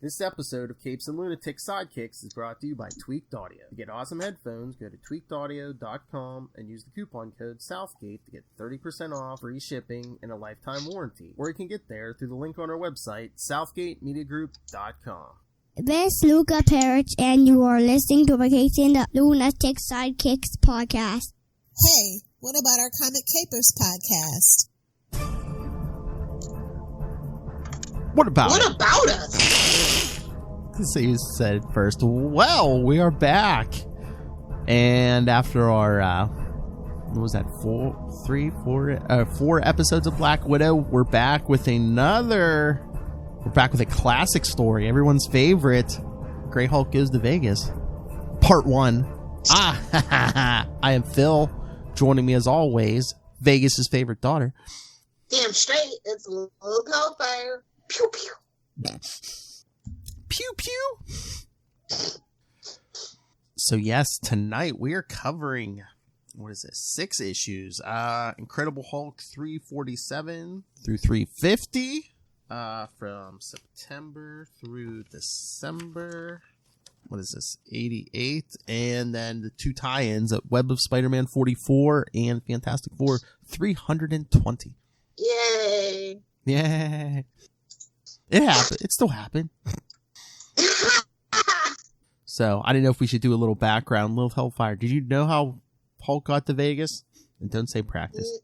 This episode of Capes and Lunatic Sidekicks is brought to you by Tweaked Audio. To get awesome headphones, go to tweakedaudio.com and use the coupon code Southgate to get 30% off, free shipping, and a lifetime warranty. Or you can get there through the link on our website, southgatemediagroup.com. This is Luca Perich, and you are listening to the Capes and the Lunatic Sidekicks podcast. Hey, what about our Comic Capers podcast? What about us? So you said first. Well, we are back, and after our what was that? Four episodes of Black Widow, we're back with another. We're back with a classic story, everyone's favorite. Grey Hulk Goes to Vegas, Part 1. I am Phil. Joining me as always, Vegas's favorite daughter. Damn straight, it's Lilith Hellfire. Pew pew. Pew pew. So yes, tonight we are covering, what is this, 6 issues. Incredible Hulk 347 through 350. From September through December. What is this? 88. And then the 2 tie-ins at Web of Spider-Man 44 and Fantastic Four 320. Yay. Yay. It happened. It still happened. So, I didn't know if we should do a little background. Lilith Hellfire, did you know how Hulk got to Vegas? And don't say practice.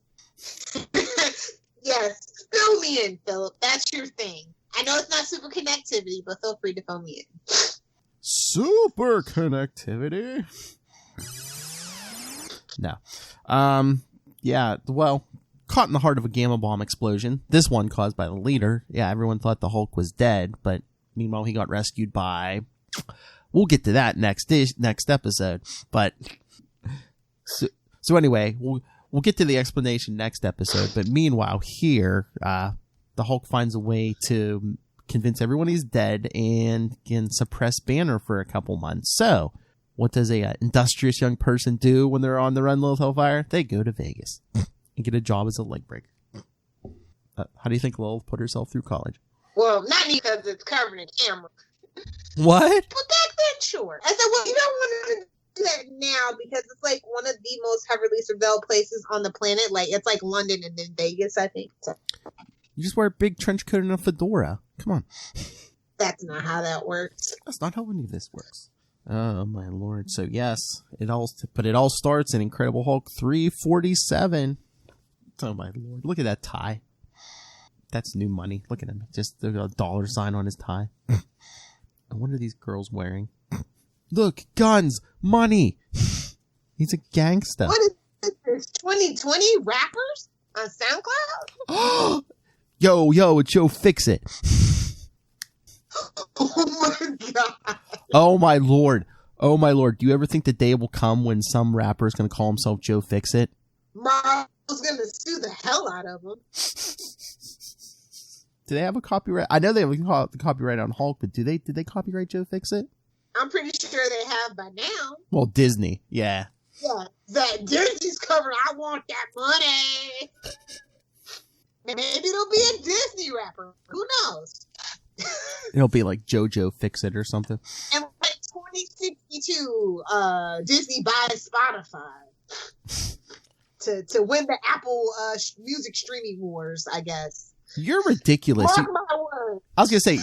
Yes. Fill me in, Philip. That's your thing. I know it's not super connectivity, but feel free to fill me in. Super connectivity? No. Yeah, well, caught in the heart of a gamma bomb explosion. This one caused by the leader. Yeah, everyone thought the Hulk was dead, but meanwhile he got rescued by... We'll get to that next episode. But so anyway, we'll get to the explanation next episode. But meanwhile, here, the Hulk finds a way to convince everyone he's dead and can suppress Banner for a couple months. So, what does a industrious young person do when they're on the run, Lilith Hellfire? They go to Vegas and get a job as a leg breaker. How do you think Lilith put herself through college? Well, not because it's covered in camera. What? But back then, sure. I said, well, you don't want to do that now because it's like one of the most heavily surveilled places on the planet. Like, it's like London and then Vegas, I think. So. You just wear a big trench coat and a fedora. Come on. That's not how that works. That's not how any of this works. Oh, my Lord. So, yes, it all starts in Incredible Hulk 347. Oh, my Lord. Look at that tie. That's new money. Look at him. Just a dollar sign on his tie. And what are these girls wearing? Look, guns, money. He's a gangster. What is this? 2020 rappers on SoundCloud? Yo, it's Joe Fixit. Oh my god. Oh my lord. Do you ever think the day will come when some rapper is going to call himself Joe Fixit? I was going to sue the hell out of him. Do they have a copyright? I know they have the copyright on Hulk, but did they copyright Joe Fixit? I'm pretty sure they have by now. Well, Disney, yeah. Yeah, that Disney's covered. I want that money. Maybe it'll be a Disney rapper. Who knows? It'll be like JoJo Fixit or something. And like 2062, Disney buys Spotify to win the Apple music streaming wars, I guess. You're ridiculous. Mark my words. I was going to say,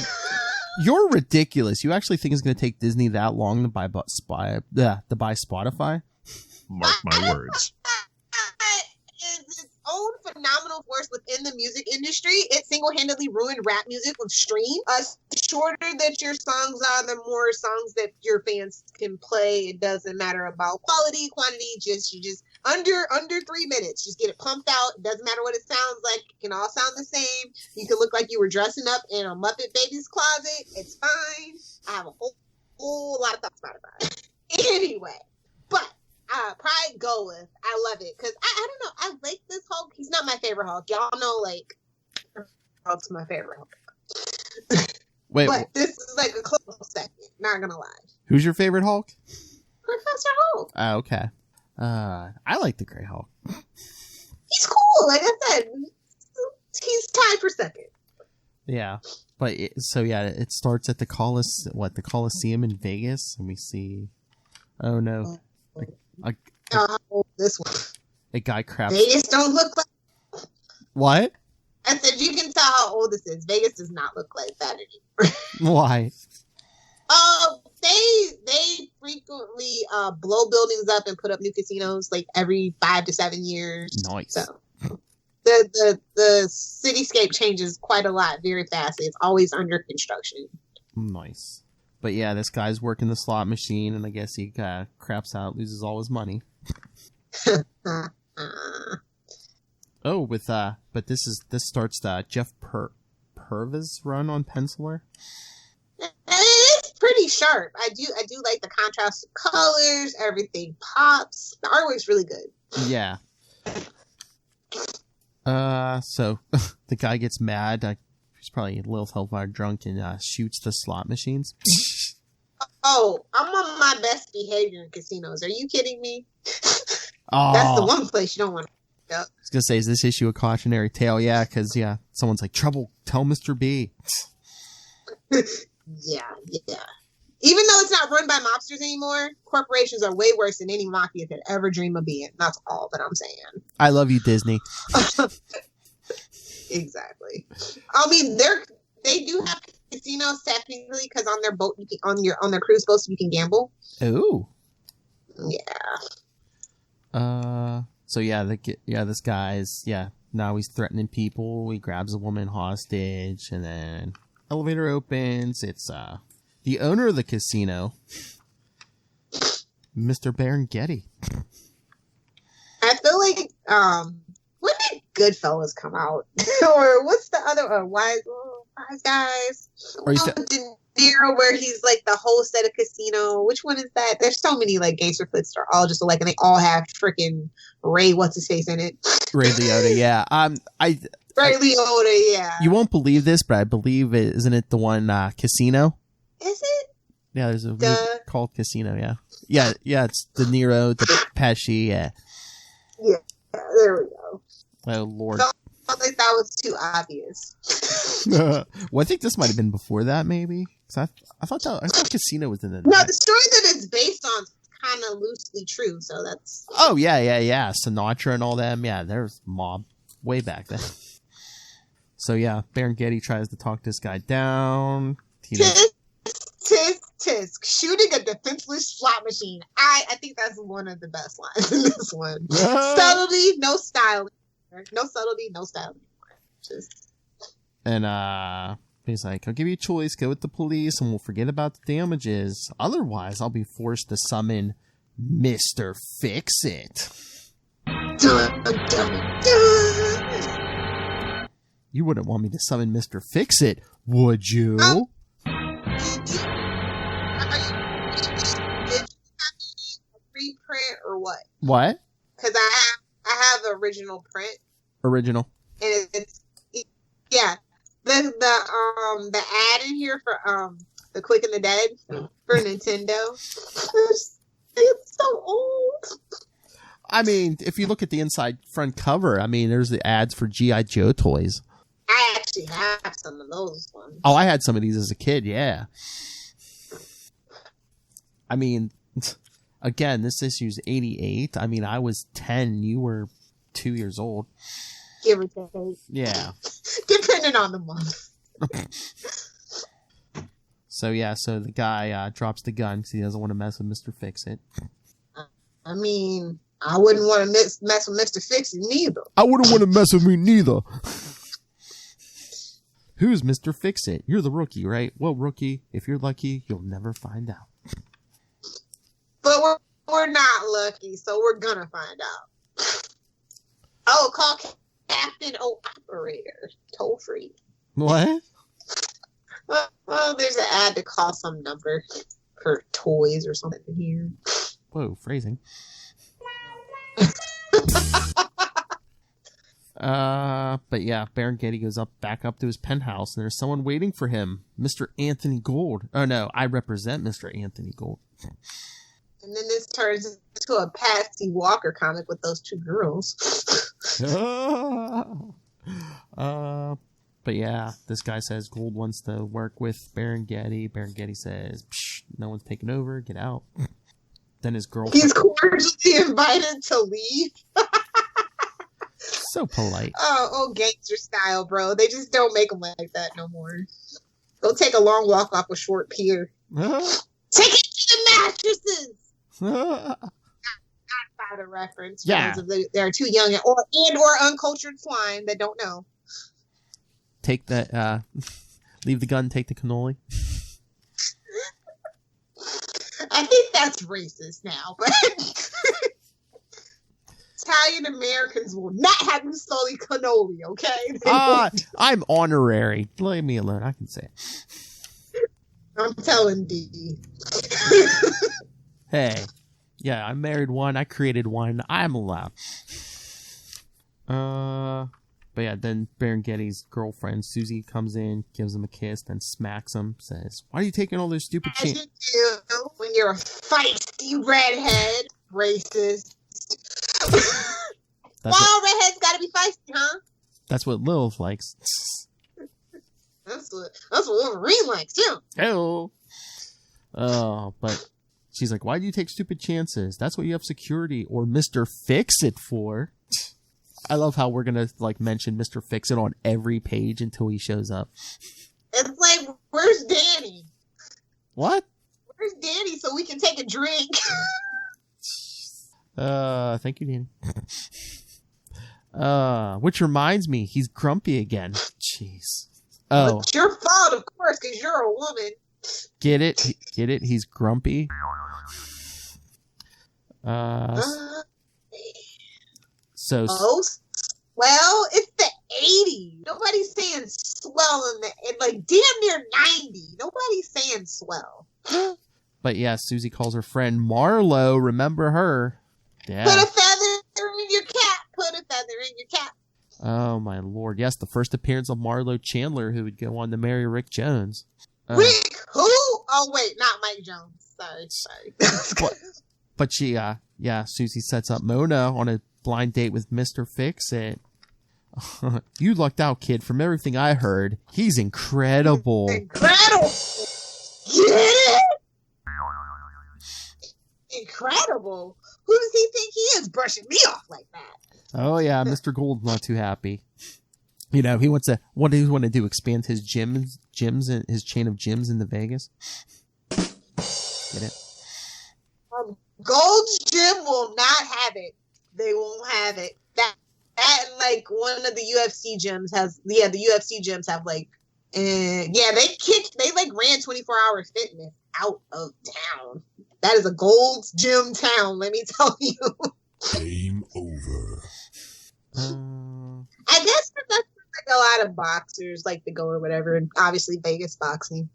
you're ridiculous. You actually think it's going to take Disney that long to buy Spotify? Mark my words. It's its own phenomenal force within the music industry. It single-handedly ruined rap music with stream. The shorter that your songs are, the more songs that your fans can play. It doesn't matter about quality, quantity. You just under 3 minutes. Just get it pumped out. It doesn't matter what it sounds like. It can all sound the same. You can look like you were dressing up in a Muppet Babies closet. It's fine. I have a whole lot of thoughts about it. Anyway, but Pride Goeth. I love it because I don't know. I like this Hulk. He's not my favorite Hulk. Y'all know, like, Hulk's my favorite Hulk. Wait, but this is like a close second. Not gonna lie. Who's your favorite Hulk? Professor Hulk. Okay. I like the Grey Hulk. He's cool. Like I said, he's tied for second. Yeah. But it starts at the Coliseum in Vegas, and we see, oh no, this one. A guy craps. Vegas don't look like. What? I said you can tell how old this is. Vegas does not look like that anymore. Why? They frequently blow buildings up and put up new casinos like every 5 to 7 years. Nice. So the cityscape changes quite a lot very fast. It's always under construction. Nice. But yeah, this guy's working the slot machine, and I guess he craps out, loses all his money. But this starts Jeff Purvis run on Penciler. It's pretty sharp. I do like the contrast of colors. Everything pops. The artwork's really good. Yeah. So the guy gets mad. He's probably a little hellfire drunk and shoots the slot machines. Oh, I'm on my best behavior in casinos. Are you kidding me? Oh. That's the one place you don't want to go. I was gonna say, is this issue a cautionary tale? Yeah, because someone's like, trouble, tell Mr. B. Yeah. Even though it's not run by mobsters anymore, corporations are way worse than any mafia could ever dream of being. That's all that I'm saying. I love you, Disney. Exactly. I mean, they do have casinos technically because on their boat, on their cruise boats, you can gamble. Ooh. Yeah. So this guy's now he's threatening people. He grabs a woman hostage, and then elevator opens. It's the owner of the casino, Mr. Berengeti. I feel like when did Goodfellas come out? Or what's the other Wise Guys? De Niro, where he's like the host at a casino. Which one is that? There's so many like gangster flicks that are all just alike, and they all have freaking Ray what's his face in it. Ray Liotta, yeah. Ray Liotta, yeah. You won't believe this, but I believe isn't it the one Casino? Is it? Yeah, there's a movie called Casino. Yeah. It's De Niro, the Pesci. Yeah, there we go. Oh Lord. I felt like that was too obvious. Well, I think this might have been before that, maybe. Cause I thought Casino was in the. No, the story that it's based on is kind of loosely true. So that's. Oh yeah. Sinatra and all them. Yeah, there's mob way back then. So yeah, Berengeti tries to talk this guy down. Tisk, shooting a defenseless slot machine. I think that's one of the best lines in this one. Subtlety, no styling. No subtlety, no styling. And he's like, I'll give you a choice. Go with the police and we'll forget about the damages. Otherwise, I'll be forced to summon Mr. Fixit. Dun, dun, dun. You wouldn't want me to summon Mr. Fixit, would you? Did you have a reprint or what? What? Because I have the original print. Original. And it's the ad in here for the Quick and the Dead for Nintendo. It's so old. I mean, if you look at the inside front cover, I mean, there's the ads for G.I. Joe toys. I actually have some of those ones. Oh, I had some of these as a kid, yeah. I mean, again, this issue's 88. I mean, I was 10. You were 2 years old. Give or take. Yeah. Depending on the month. So the guy drops the gun because he doesn't want to mess with Mr. Fixit. I mean, I wouldn't want to mess with Mr. Fixit neither. I wouldn't want to mess with me neither. Who's Mr. Fixit? You're the rookie, right? Well, rookie, if you're lucky, you'll never find out. But we're not lucky, so we're gonna find out. Oh, call Captain Operator. Toll free. What? Well, there's an ad to call some number for toys or something in here. Whoa, phrasing. But yeah, Berengeti goes back up to his penthouse, and there's someone waiting for him, Mr. Anthony Gold. Oh no, I represent Mr. Anthony Gold. And then this turns into a Patsy Walker comic with those two girls. But yeah, this guy says Gold wants to work with Baron Getty. Baron Getty says, Psh, no one's taking over. Get out. Then his girlfriend... He's cordially invited to leave. So polite. Oh, gangster style, bro. They just don't make them like that no more. Go take a long walk off a short pier. Take it to the mattresses! Not by the reference. Yeah. They're too young or uncultured swine that don't know. Take that, leave the gun, take the cannoli. I think that's racist now, but Italian Americans will not have you slowly cannoli, okay? I'm honorary. Leave me alone. I can say it. I'm telling D. Hey, yeah, I married one. I created one. I'm allowed. But yeah, then Baron Getty's girlfriend, Susie, comes in, gives him a kiss, then smacks him, says, why are you taking all those stupid As you do when you're a feisty redhead, racist. All redheads gotta be feisty, huh? That's what Lilith likes. That's what Wolverine likes, too. Hello. Oh, but she's like, why do you take stupid chances? That's what you have security or Mr. Fixit for. I love how we're gonna mention Mr. Fixit on every page until he shows up. It's like, where's Danny? What? Where's Danny so we can take a drink? Thank you, Danny. Which reminds me, he's grumpy again. Jeez. Oh. It's your fault, of course, because you're a woman. Get it? Get it? He's grumpy. So. Oh, well, it's the 80s. Nobody's saying swell in damn near 90. Nobody's saying swell. But yeah, Susie calls her friend Marlo. Remember her? Yeah. Put a feather in your cap. Put a feather in your cap. Oh my lord! Yes, the first appearance of Marlo Chandler, who would go on to marry Rick Jones. Rick who? Oh wait, not Mike Jones. Sorry. But she, Susie sets up Mona on a blind date with Mr. Fixit. You lucked out, kid. From everything I heard, he's incredible. Incredible. Get it? Incredible. Who does he think he is, brushing me off like that? Oh yeah, Mr. Gold's not too happy. You know, he wants to. What does he want to do? Expand his gyms, and his chain of gyms into Vegas. Get it? Gold's Gym will not have it. They won't have it. That one of the UFC gyms has. Yeah, the UFC gyms have they ran 24-hour fitness out of town. That is a Gold's Gym town, let me tell you. Game over. I guess that's a lot of boxers like to go or whatever, and obviously Vegas boxing.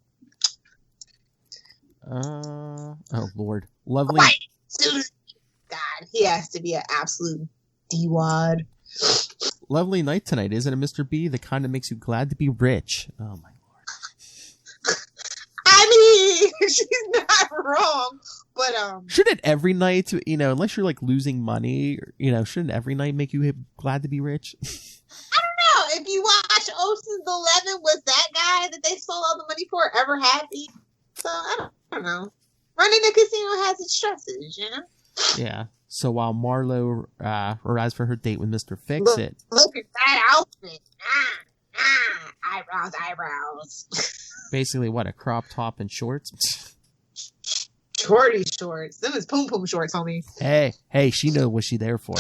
Oh Lord, lovely. God, he has to be an absolute D-wad. Lovely night tonight, isn't it, Mr. B? The kind that makes you glad to be rich. Oh my lord. I mean, she's not wrong, but shouldn't every night, unless you're losing money, shouldn't every night make you glad to be rich? I don't know. If you watch Ocean's 11, was that guy that they stole all the money for ever happy? So I don't know. Running a casino has its stresses, Yeah. So while Marlo arrives for her date with Mr. Fixit. Look at that outfit. Eyebrows. Basically, what, a crop top and shorts? Shorty shorts. Them is poom poom shorts, homie. Hey, she knows what she's there for.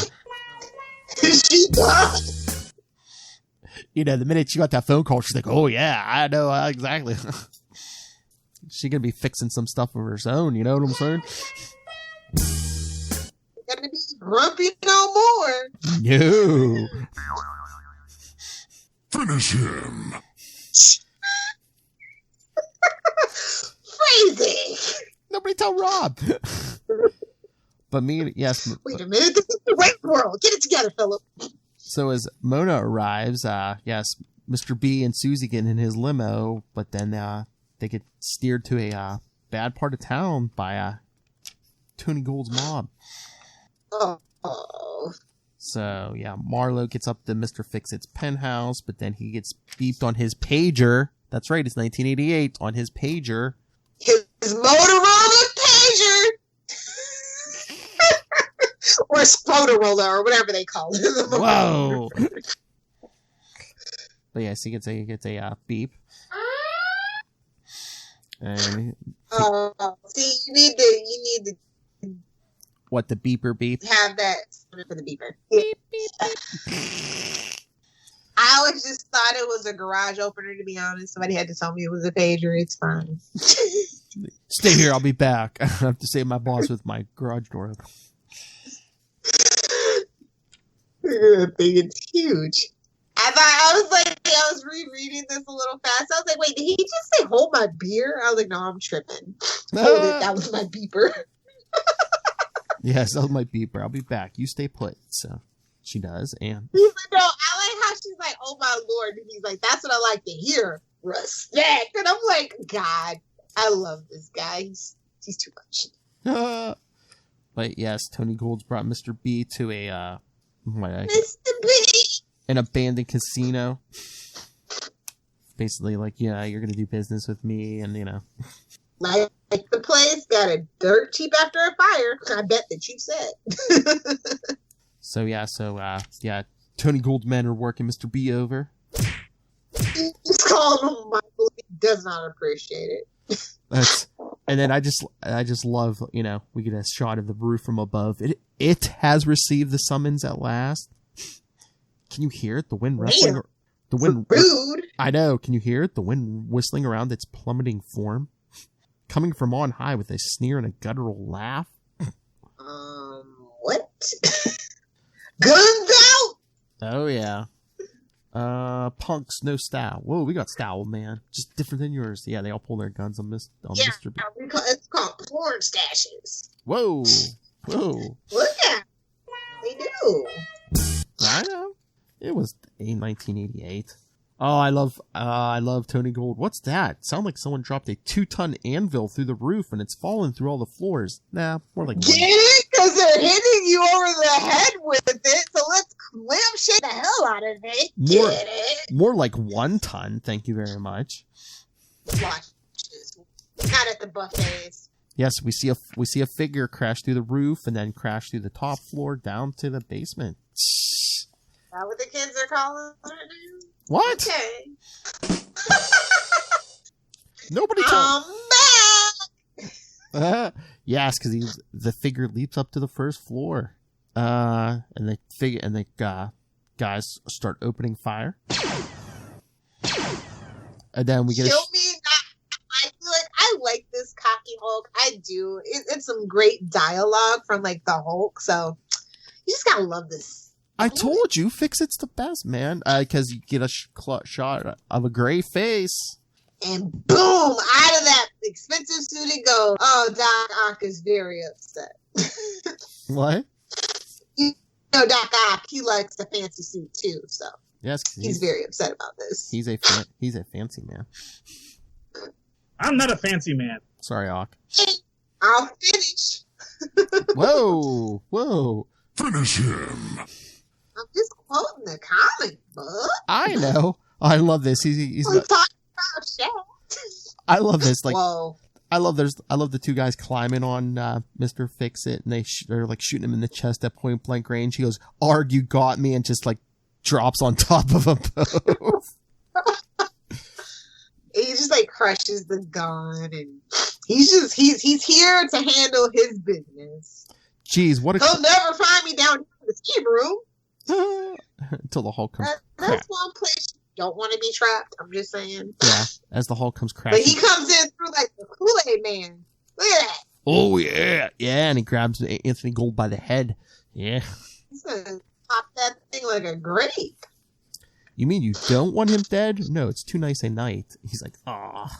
She does. The minute she got that phone call, she's like, oh yeah, I know exactly. She's gonna be fixing some stuff of her own, you know what I'm saying? Gonna be grumpy no more. No. Finish him. Crazy. Nobody tell Rob. But yes. Wait a minute, this is the right world. Get it together, Philip. So as Mona arrives, yes, Mr. B and Susie get in his limo, but then they get steered to a bad part of town by Tony Gold's mob. Oh. So, yeah, Marlowe gets up to Mr. Fixit's penthouse, but then he gets beeped on his pager. That's right, it's 1988. On his pager. His Motorola pager! Or Spotorola, or whatever they call it. Whoa! But yes, he gets a beep. And see, you need to what, the beeper beep? have that for the beeper. Beep, beep, beep. I always just thought it was a garage opener, to be honest. Somebody had to tell me it was a pager. It's fine. Stay here, I'll be back. I have to save my boss with my garage door open. It's huge. I was rereading this a little fast. I was like, wait, did he just say hold my beer? I was like, no, I'm tripping. Hold it, that was my beeper. Yes, that was my beeper. I'll be back. You stay put. So she does, and He's like, no, I like how she's like, oh my lord. And he's like, that's what I like to hear. Respect. And I'm like, God, I love this guy. He's too much. But yes, Tony Gould's brought Mr. B to a Mr. B. an abandoned casino. Basically, like, yeah, you're gonna do business with me, and you know, Like the place got a dirt cheap after a fire. I bet that you said. So yeah, Tony Gould's men are working Mr. B over. He's calling him Michael. He does not appreciate it. And then I just love, you know, we get a shot of the roof from above. It has received the summons at last. Can you hear it? The wind rustling. Damn. The wind. Rude. I know. Can you hear it? The wind whistling around its plummeting form, coming from on high with a sneer and a guttural laugh. What? Guns out. Oh yeah. Punks, no style. Whoa, we got style, man. Just different than yours. Yeah, they all pull their guns on Mr. B. It's called porn stashes. Whoa. Look at they do. I know. It was a 1988. Oh, I love Tony Gould. What's that? Sound like someone dropped a 2-ton anvil through the roof and it's falling through all the floors. Nah, more like Get it? Because they're hitting you over the head with it. So let's lampshade the hell out of it. Get it? More like 1 ton. Thank you very much. Watch this. Not at the buffets. Yes, we see a figure crash through the roof and then crash through the top floor down to the basement. Is that what the kids are calling it now? What? Okay. Nobody told. I'm back. Yes, because the figure leaps up to the first floor, and the guys start opening fire, and then we get. Show me that. I feel like I like this cocky Hulk. I do. It's some great dialogue from like the Hulk. So you just gotta love this. I told you, Fixit's the best, man. Because you get a shot of a gray face. And boom, out of that expensive suit it goes. Oh, Doc Ock is very upset. What? You know, Doc Ock, he likes the fancy suit too, so yes, he's very upset about this. He's a fancy man. I'm not a fancy man. Sorry, Ock. I'll finish. Whoa. Finish him. I'm just quoting the comic book. I know. I love this. He's talking about Shaq. I love this. Like, whoa. I love the 2 guys climbing on Mr. Fixit, and they're like shooting him in the chest at point blank range. He goes, "Arg, you got me," and just like drops on top of them both. He just like crushes the gun, and he's here to handle his business. Jeez, what a... He'll never find me down in the ski room. Until the Hulk comes. That's one place you don't want to be trapped. I'm just saying. Yeah, as the Hulk comes crashing. But he comes in through like the Kool-Aid Man. Look at that. Oh yeah, and he grabs Anthony Gould by the head. Yeah. He's gonna pop that thing like a grape. You mean you don't want him dead? No, it's too nice a night. He's like, ah.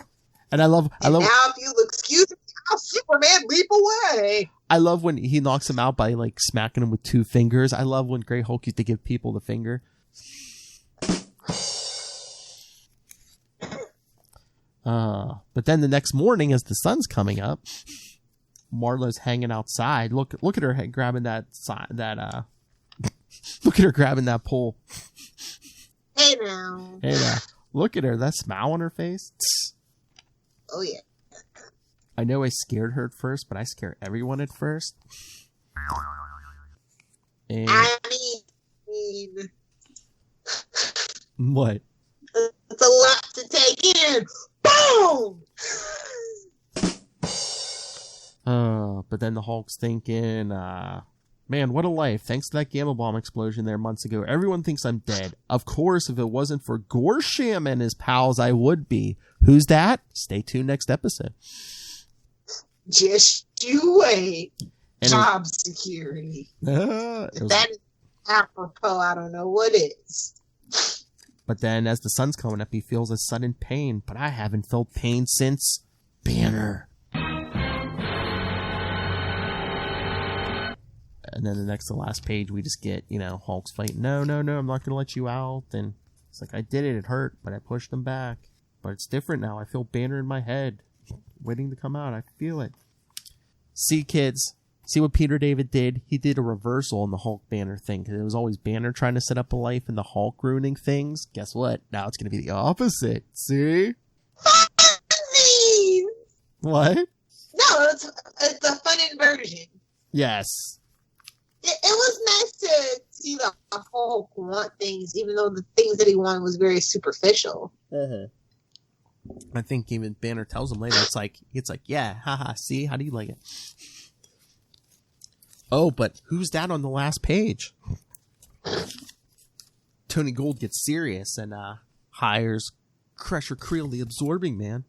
And I love. Now, if you'll excuse me, I'll Superman leap away. I love when he knocks him out by like smacking him with 2 fingers. I love when Grey Hulk used to give people the finger. But then the next morning, as the sun's coming up, Marlowe's hanging outside. Look at her grabbing that Look at her grabbing that pole. Hey now. Hey now. Look at her. That smile on her face. Oh yeah. I know I scared her at first, but I scare everyone at first. And I mean, what? it's a lot to take in. Boom! But then the Hulk's thinking, man, what a life. Thanks to that gamma bomb explosion there months ago, everyone thinks I'm dead. Of course, if it wasn't for Gorsham and his pals, I would be. Who's that? Stay tuned next episode. Just you wait. And Job security. If that is apropos, I don't know what is. But then as the sun's coming up, he feels a sudden pain. But I haven't felt pain since Banner. And then the next to last page, we just get, Hulk's fighting. No, I'm not going to let you out. And it's like, I did it. It hurt, but I pushed him back. But it's different now. I feel Banner in my head, waiting to come out. I feel it. See, kids, see what Peter David did? He did a reversal on the Hulk Banner thing, because it was always Banner trying to set up a life and the Hulk ruining things. Guess what? Now it's going to be the opposite. See? What? No, it's a fun inversion. Yes. It was nice to see the Hulk want things, even though the things that he wanted was very superficial. I think even Banner tells him later, it's like, yeah, haha, see, how do you like it? Oh, but who's that on the last page? Tony Gold gets serious and hires Crusher Creel, the Absorbing Man.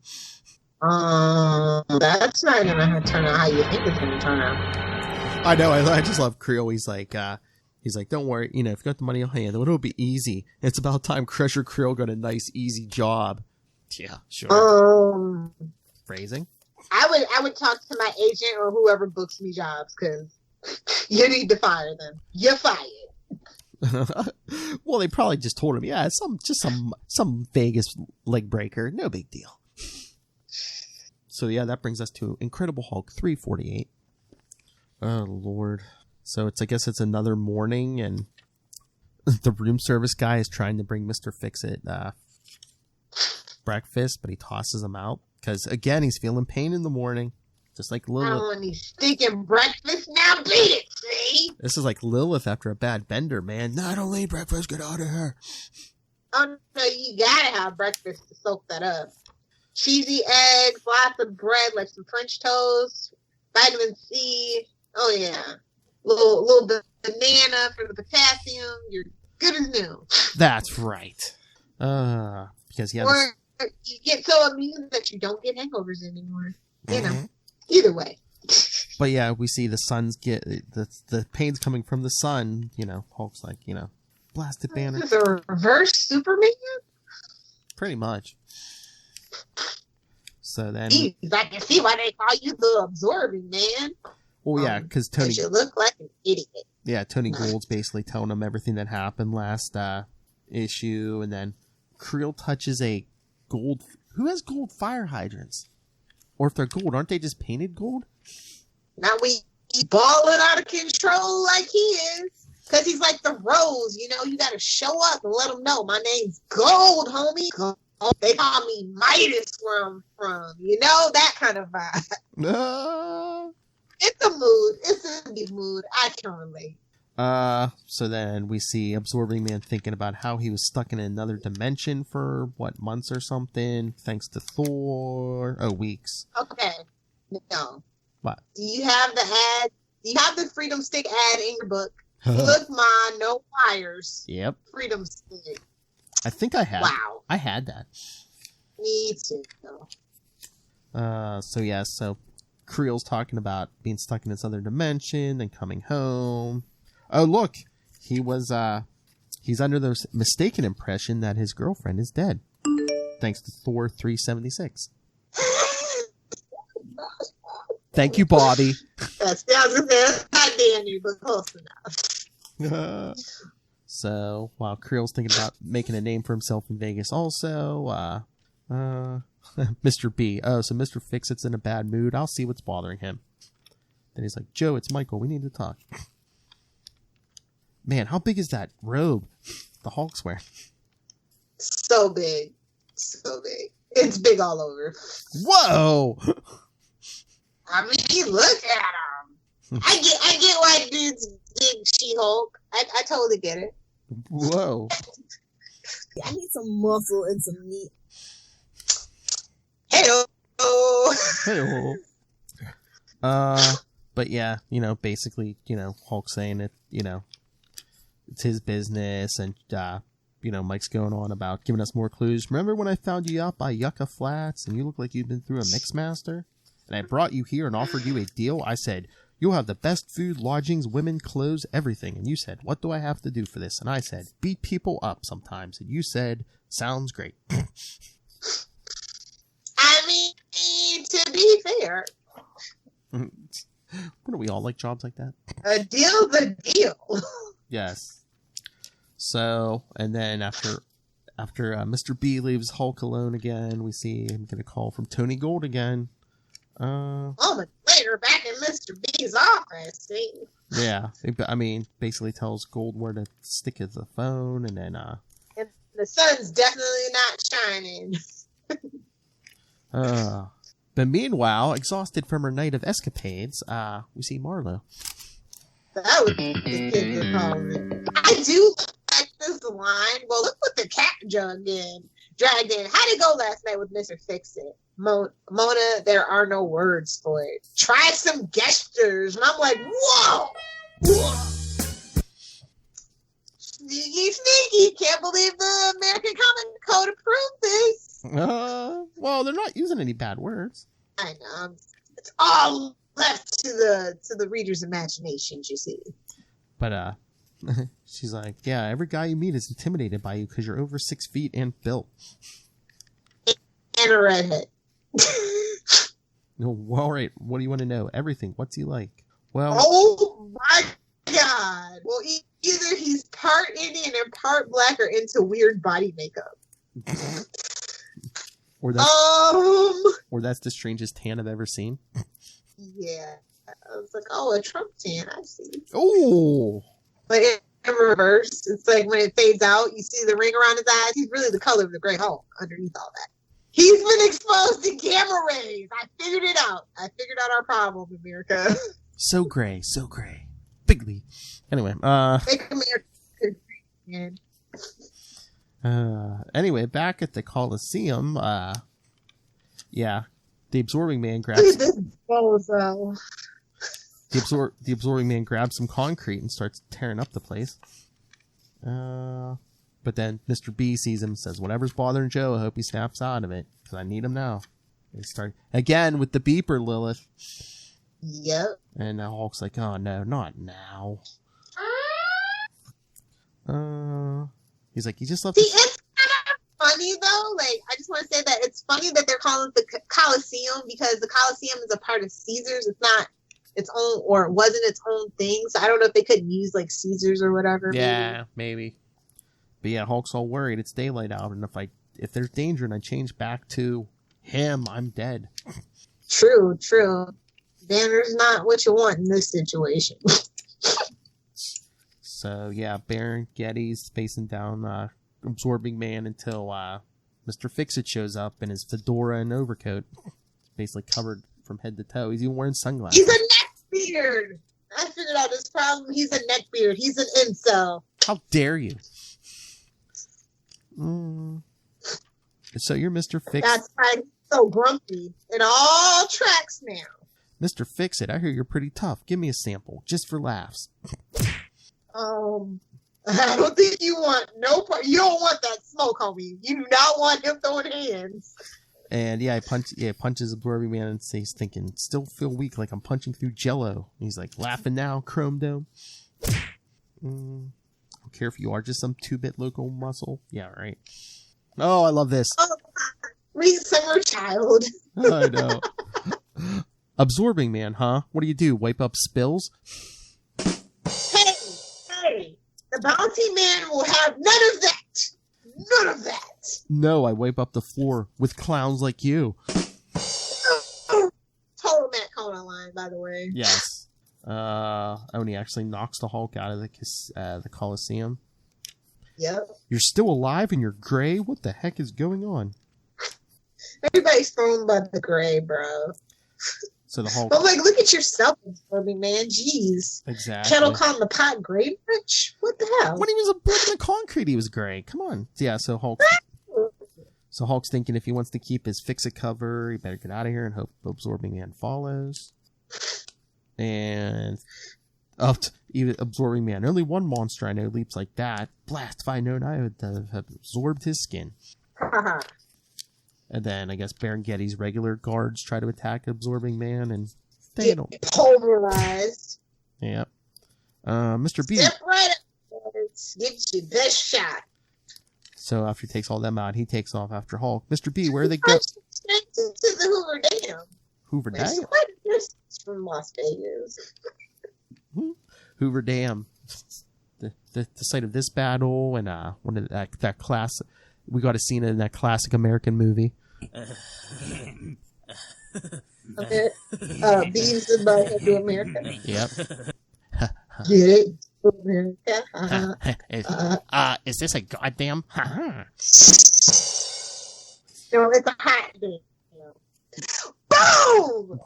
That's not gonna turn out how you think it's gonna turn out. I know, I just love Creel. He's like, don't worry, if you got the money on hand, it'll be easy. It's about time Crusher Creel got a nice, easy job. Yeah, sure. Phrasing? I would talk to my agent or whoever books me jobs, because you need to fire them. You're fired. Well, they probably just told him, yeah, some Vegas leg breaker, no big deal. So yeah, that brings us to Incredible Hulk 348. Oh Lord. So I guess it's another morning, and the room service guy is trying to bring Mr. Fixit breakfast, but he tosses him out because again he's feeling pain in the morning, just like Lilith. I want any stinking breakfast now. Beat it, see? This is like Lilith after a bad bender, man. No, I don't eat breakfast. Get out of here. Oh no, you gotta have breakfast to soak that up. Cheesy eggs, lots of bread, like some French toast, vitamin C. Oh yeah, little banana for the potassium. You're good as new. That's right. Because yeah, or you get so immune that you don't get hangovers anymore. You know, either way. But yeah, we see the sun's the pain's coming from the sun. Hulk's like, blasted Banner. This is a reverse Superman. Pretty much. So then, jeez, I can see why they call you the Absorbing Man. Well, yeah, because Tony, you look like an idiot. Yeah, Tony Gould's basically telling him everything that happened last issue, and then Creel touches a gold. Who has gold fire hydrants? Or if they're gold, aren't they just painted gold? Now we balling out of control like he is, because he's like the Rose. You got to show up and let them know my name's Gold, homie. Gold. They call me Midas where I'm from. That kind of vibe. It's a mood. It's a good mood. I can relate. So then we see Absorbing Man thinking about how he was stuck in another dimension for, months or something, thanks to Thor. Oh, weeks. Okay. No. What? Do you have the ad? Do you have the Freedom Stick ad in your book? Look, Ma, no wires. Yep. Freedom Stick. I think I had. Wow. I had that. Me too. So Creel's talking about being stuck in this other dimension and coming home. Oh, look. He's under the mistaken impression that his girlfriend is dead. Thanks to Thor 376. Thank you, Bobby. That's not Danny, but close enough. So, while Creel's thinking about making a name for himself in Vegas also, Mr. B. Oh, so Mr. Fixit's in a bad mood. I'll see what's bothering him. Then he's like, Joe, it's Michael. We need to talk. Man, how big is that robe the Hulk's wearing? So big. So big. It's big all over. Whoa! I mean, look at him. I get why dudes dig She-Hulk. I totally get it. Whoa. I need some muscle and some meat. Hey-o. Hey-o. But yeah, basically, Hulk saying it, it's his business, and, Mike's going on about giving us more clues. Remember when I found you out by Yucca Flats, and you look like you'd been through a Mixmaster? And I brought you here and offered you a deal? I said, you'll have the best food, lodgings, women, clothes, everything. And you said, what do I have to do for this? And I said, beat people up sometimes. And you said, sounds great. I mean, to be fair. Wouldn't we all like jobs like that? A deal's a deal. Yes. So, and then after Mr. B leaves Hulk alone again, we see him get a call from Tony Gold again. Moment later, back in Mr. B's office. See? Yeah, I mean, basically tells Gold where to stick the phone, and then And the sun's definitely not shining. But meanwhile, exhausted from her night of escapades, we see Marlo. That was the kid that called me. I do like this line. Well, look what the cat dragged in. How'd it go last night with Mr. Fixit? Mona, there are no words for it. Try some gestures. And I'm like, whoa! Sneaky, sneaky. Can't believe the American Common Code approved this. Well, they're not using any bad words. I know. It's all left to the reader's imaginations, you see. But she's like, yeah, every guy you meet is intimidated by you because you're over 6 feet and built. And a redhead. No, all right. What do you want to know? Everything. What's he like? Well, oh my God. Well, either he's part Indian and part black or into weird body makeup. or that's the strangest tan I've ever seen. Yeah. I was like, oh, a Trump tan. I see. Oh. But in reverse, it's like when it fades out, you see the ring around his eyes. He's really the color of the Great Hulk underneath all that. He's been exposed to gamma rays. I figured it out. I figured out our problem, America. So gray. Bigly. Anyway, Make America great. Anyway, back at the Coliseum, yeah, the Absorbing Man Look at grabs this bozo. the Absorbing Man grabs some concrete and starts tearing up the place. But then Mr. B sees him and says, whatever's bothering Joe, I hope he snaps out of it, because I need him now. They start again with the beeper, Lilith. Yep. And Hulk's like, oh no, not now. He's like, he just left. See, it's kind of funny though. Like, I just want to say that it's funny that they're calling it the Coliseum, because the Coliseum is a part of Caesars. It's not its own, or it wasn't its own thing. So I don't know if they couldn't use like Caesars or whatever. Yeah, maybe. But yeah, Hulk's all worried. It's daylight out, and if there's danger and I change back to him, I'm dead. True. Banner's not what you want in this situation. So yeah, Baron Getty's facing down Absorbing Man until Mr. Fixit shows up in his fedora and overcoat. Basically covered from head to toe. He's even wearing sunglasses. He's a neckbeard. I figured out his problem. He's a neckbeard. He's an incel. How dare you? So you're Mr. Fixit. That's why he's so grumpy. It all tracks now. Mr. Fixit, I hear you're pretty tough. Give me a sample, just for laughs. I don't think you want you don't want that smoke, homie. You do not want him throwing hands. And yeah, punches Absorbing Man and he's thinking, still feel weak like I'm punching through jello. And he's like, laughing now, Chrome Dome. I don't care if you are just some 2-bit local muscle. Yeah, right. Oh, I love this. Oh, read Summer Child. I know. Absorbing Man, huh? What do you do? Wipe up spills? Hey, the Bounty Man will have none of that. None of that. No, I wipe up the floor with clowns like you. Total Matt Conan line, by the way. Yes. And he actually knocks the Hulk out of the Coliseum. Yep. You're still alive and you're gray? What the heck is going on? Everybody's thrown by the gray, bro. So the Hulk... I'm like, look at yourself, absorbing man. Jeez. Exactly. Kettle calling the pot gray, Perich? What the hell? When he was a brick in the concrete, he was gray. Come on. Yeah, so Hulk's thinking if he wants to keep his Fixit cover, he better get out of here and hope Absorbing Man follows. And... even Absorbing Man. Only one monster I know leaps like that. Blast, if I known I would have absorbed his skin. And then I guess Baron Getty's regular guards try to attack Absorbing Man, and they don't. Pulverized. Yep. Mr. B. Step right up. Get your best shot. So after he takes all them out, he takes off after Hulk. Mr. B, where they go? Straight to the Hoover Dam. Hoover Dam? It's quite a distance from Las Vegas. Hoover Dam, the site of this battle, and one of that class. We got a scene in that classic American movie. Beans and Butter to America. Yep. Get it? America. Is this a goddamn? No, it's a hot day. Boom!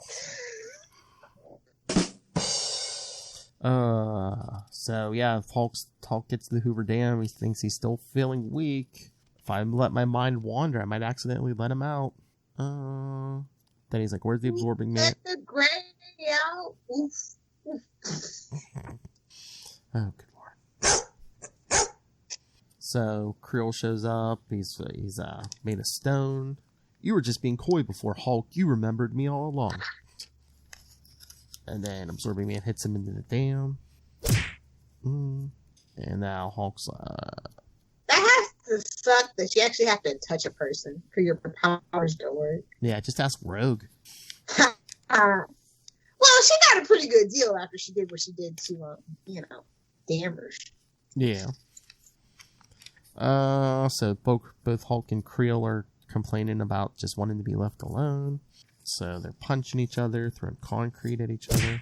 So yeah, if Hulk gets to the Hoover Dam, he thinks he's still feeling weak. If I let my mind wander, I might accidentally let him out. Then he's like, where's the Absorbing Man? Let the gray out. Oof. Oh, good lord. So Creel shows up. He's made of stone. You were just being coy before, Hulk. You remembered me all along. And then Absorbing Man hits him into the dam. And now Hulk's... That has to suck that you actually have to touch a person for your powers to work. Yeah, just ask Rogue. Well, she got a pretty good deal after she did what she did to, Dammers. Yeah. So both Hulk and Creel are complaining about just wanting to be left alone. So they're punching each other, throwing concrete at each other.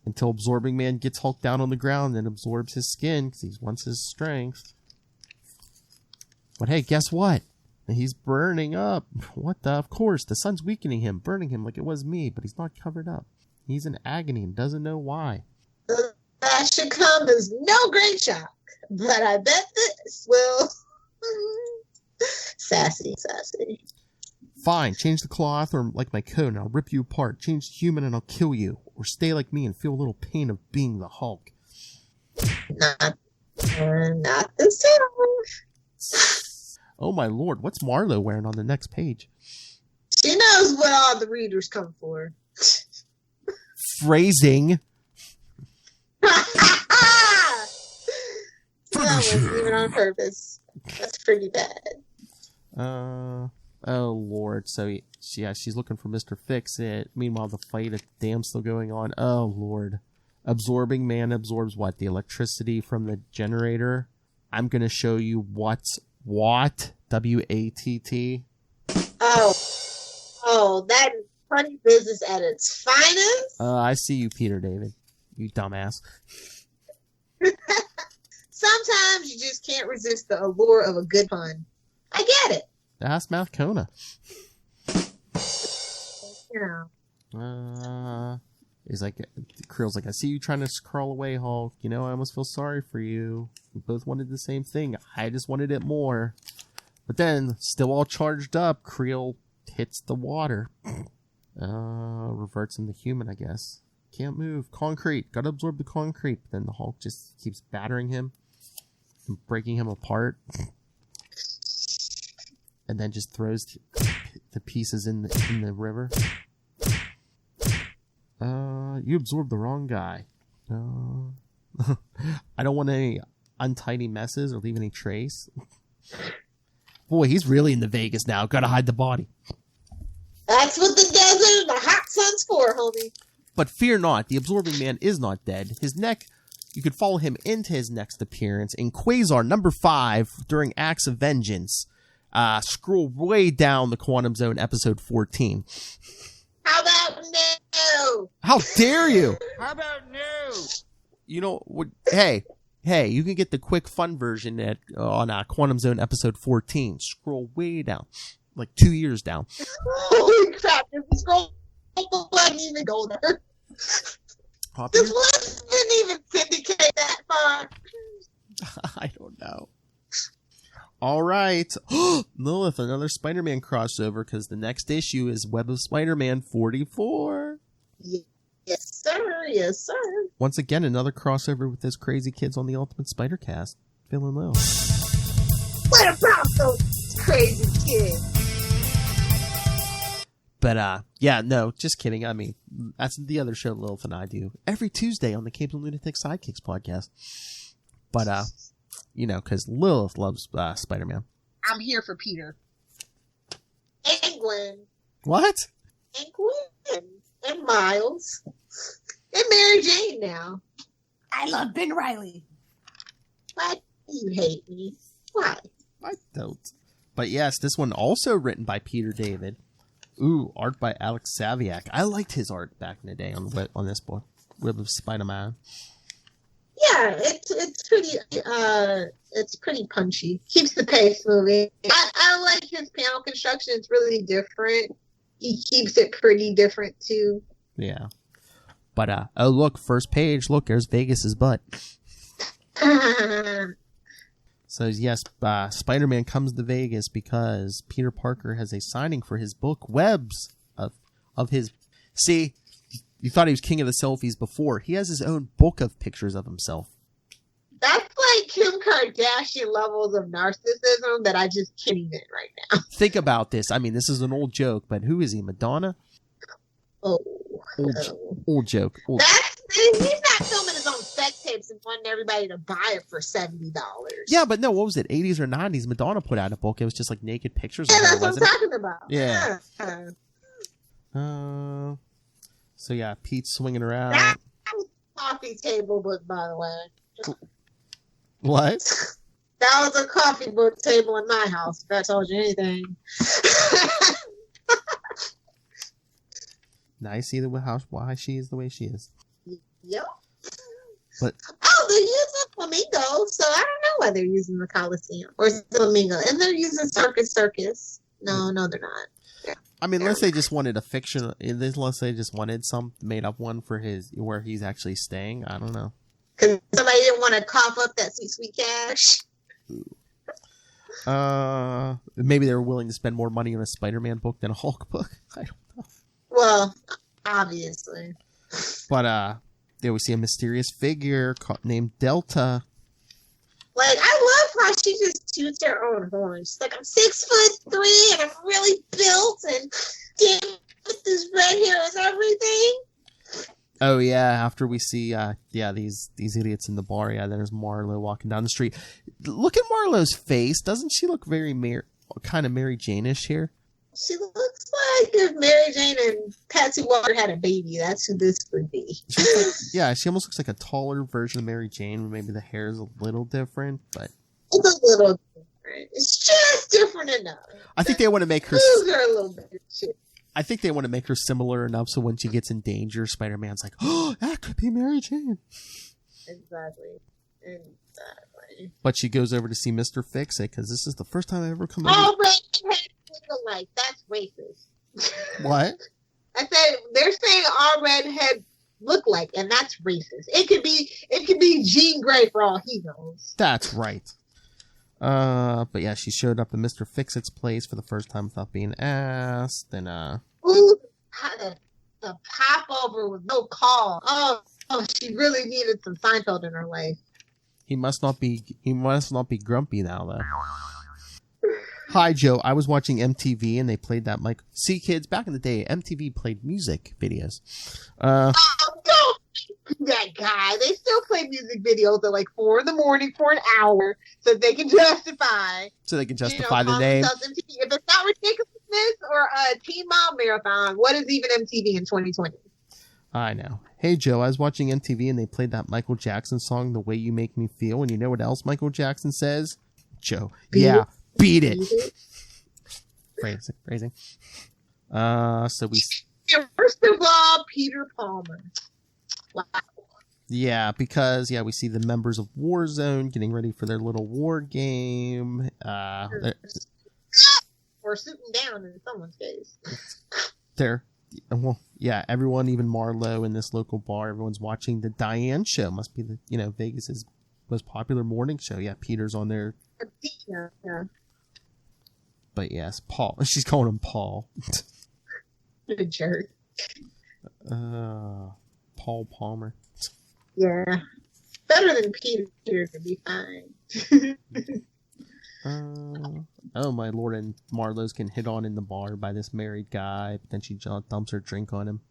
Until Absorbing Man gets Hulk down on the ground and absorbs his skin because he wants his strength. But hey, guess what? He's burning up. What the? Of course, the sun's weakening him, burning him like it was me, but he's not covered up. He's in agony and doesn't know why. That should come as no great shock, but I bet this will. Sassy. Fine, change the cloth or like my coat and I'll rip you apart. Change to human and I'll kill you. Or stay like me and feel a little pain of being the Hulk. Not the same. Oh my lord, what's Marlo wearing on the next page? She knows what all the readers come for. Phrasing. That wasn't even on purpose. That's pretty bad. Oh lord, so she's looking for Mr. Fixit. Meanwhile, the fight at the dam's still going on. Oh lord. Absorbing Man absorbs what? The electricity from the generator? I'm gonna show you what's what? W-A-T-T. Oh, that is funny business at its finest. I see you, Peter David. You dumbass. Sometimes you just can't resist the allure of a good pun. I get it. Ask Malcona. He's like, Creel's like, I see you trying to crawl away, Hulk. I almost feel sorry for you. We both wanted the same thing. I just wanted it more. But then, still all charged up, Creel hits the water. Reverts him to human, I guess. Can't move. Concrete. Gotta absorb the concrete. But then the Hulk just keeps battering him and breaking him apart. And then just throws the pieces in the river. You absorbed the wrong guy. I don't want any untidy messes or leave any trace. Boy, he's really into Vegas now. Gotta hide the body. That's what the desert and the hot sun's for, homie. But fear not, the Absorbing Man is not dead. His neck, you could follow him into his next appearance in Quasar number 5 during Acts of Vengeance. Scroll way down the Quantum Zone episode 14. How about no? How dare you? How about no? You know what? Hey, you can get the quick fun version on Quantum Zone episode 14. Scroll way down, like 2 years down. Holy crap! If you scroll, I didn't even go there. This list didn't even syndicate that far. I don't know. All right. Lilith, another Spider-Man crossover, because the next issue is Web of Spider-Man 44. Yes, sir. Yes, sir. Once again, another crossover with those crazy kids on the Ultimate Spider-Cast. Feeling low. What about those crazy kids? But, yeah, no, just kidding. I mean, that's the other show Lilith and I do every Tuesday on the Capes and Lunatic Sidekicks podcast. But, you know, because Lilith loves Spider-Man. I'm here for Peter. And Gwen. What? And Gwen. And Miles. And Mary Jane now. I love Ben Reilly. Why do you hate me? Why? I don't. But yes, this one also written by Peter David. Ooh, art by Alex Saviak. I liked his art back in the day on this book, Web of Spider-Man. Yeah, it's pretty punchy. Keeps the pace moving. I like his panel construction. It's really different. He keeps it pretty different too. Yeah. But oh look, first page. Look, there's Vegas's butt. So yes, Spider-Man comes to Vegas because Peter Parker has a signing for his book Webs of his. See, you thought he was king of the selfies before. He has his own book of pictures of himself. That's like Kim Kardashian levels of narcissism that I just can't even right now. Think about this. I mean, this is an old joke, but who is he? Madonna? Old joke. He's not filming his own sex tapes and wanting everybody to buy it for $70. Yeah, but no, what was it? 80s or 90s? Madonna put out a book. It was just like naked pictures. Yeah, of her, that's what I'm wasn't talking about. Yeah. So yeah, Pete's swinging around. That was a coffee table book, by the way. What? That was a coffee book table in my house, if that told you anything. Now I see why she is the way she is. Yep. But they're using Flamingo, so I don't know why they're using the Coliseum or Flamingo, and they're using Circus. No, they're not. Yeah. I mean, unless they just wanted a fiction, unless they just wanted some made up one for where he's actually staying. I don't know. Because somebody didn't want to cough up that sweet cash. Maybe they were willing to spend more money on a Spider-Man book than a Hulk book. I don't know. Well, obviously. But there we see a mysterious figure named Delta. Like, I love how she just toots her own horn. She's like, I'm 6'3" and I'm really built, and damn, with this red hair is everything. Oh yeah, after we see these idiots in the bar, there's Marlo walking down the street. Look at Marlo's face. Doesn't she look very kind of Mary Jane-ish here? She looks like if Mary Jane and Patsy Walker had a baby. That's who this would be. She almost looks like a taller version of Mary Jane. Maybe the hair is a little different, but it's a little different. It's just different enough. I think they want to make her. Are a little bit shit. I think they want to make her similar enough so when she gets in danger, Spider-Man's like, "Oh, that could be Mary Jane." Exactly. But she goes over to see Mr. Fixit because this is the first time I've ever come over. Oh, like that's racist. What? I said they're saying all redhead look like, and that's racist. It could be Jean Grey for all he knows. That's right. But yeah, she showed up at Mr. Fixit's place for the first time without being asked, and ooh, the pop over with no call. Oh, she really needed some Seinfeld in her life. He must not be grumpy now though. Hi, Joe. I was watching MTV and they played that Mike. See, kids, back in the day, MTV played music videos. Don't that guy. They still play music videos at like 4 a.m. for an hour so they can justify. The name. MTV. If it's not ridiculousness or a Teen Mom Marathon, what is even MTV in 2020? I know. Hey, Joe, I was watching MTV and they played that Michael Jackson song, The Way You Make Me Feel. And you know what else Michael Jackson says? Joe. Beat it. Phrasing. So we... First of all, Peter Palmer. Wow. Yeah, because we see the members of Warzone getting ready for their little war game. Or sitting down in someone's face. Everyone, even Marlo in this local bar, everyone's watching the Diane show. Must be the Vegas's most popular morning show. Yeah, Peter's on there. Yeah. But yes, Paul. She's calling him Paul. Good jerk. Paul Palmer. Yeah. Better than Peter to be fine. Oh my lord, and Marlo's getting hit on in the bar by this married guy, but then she dumps her drink on him.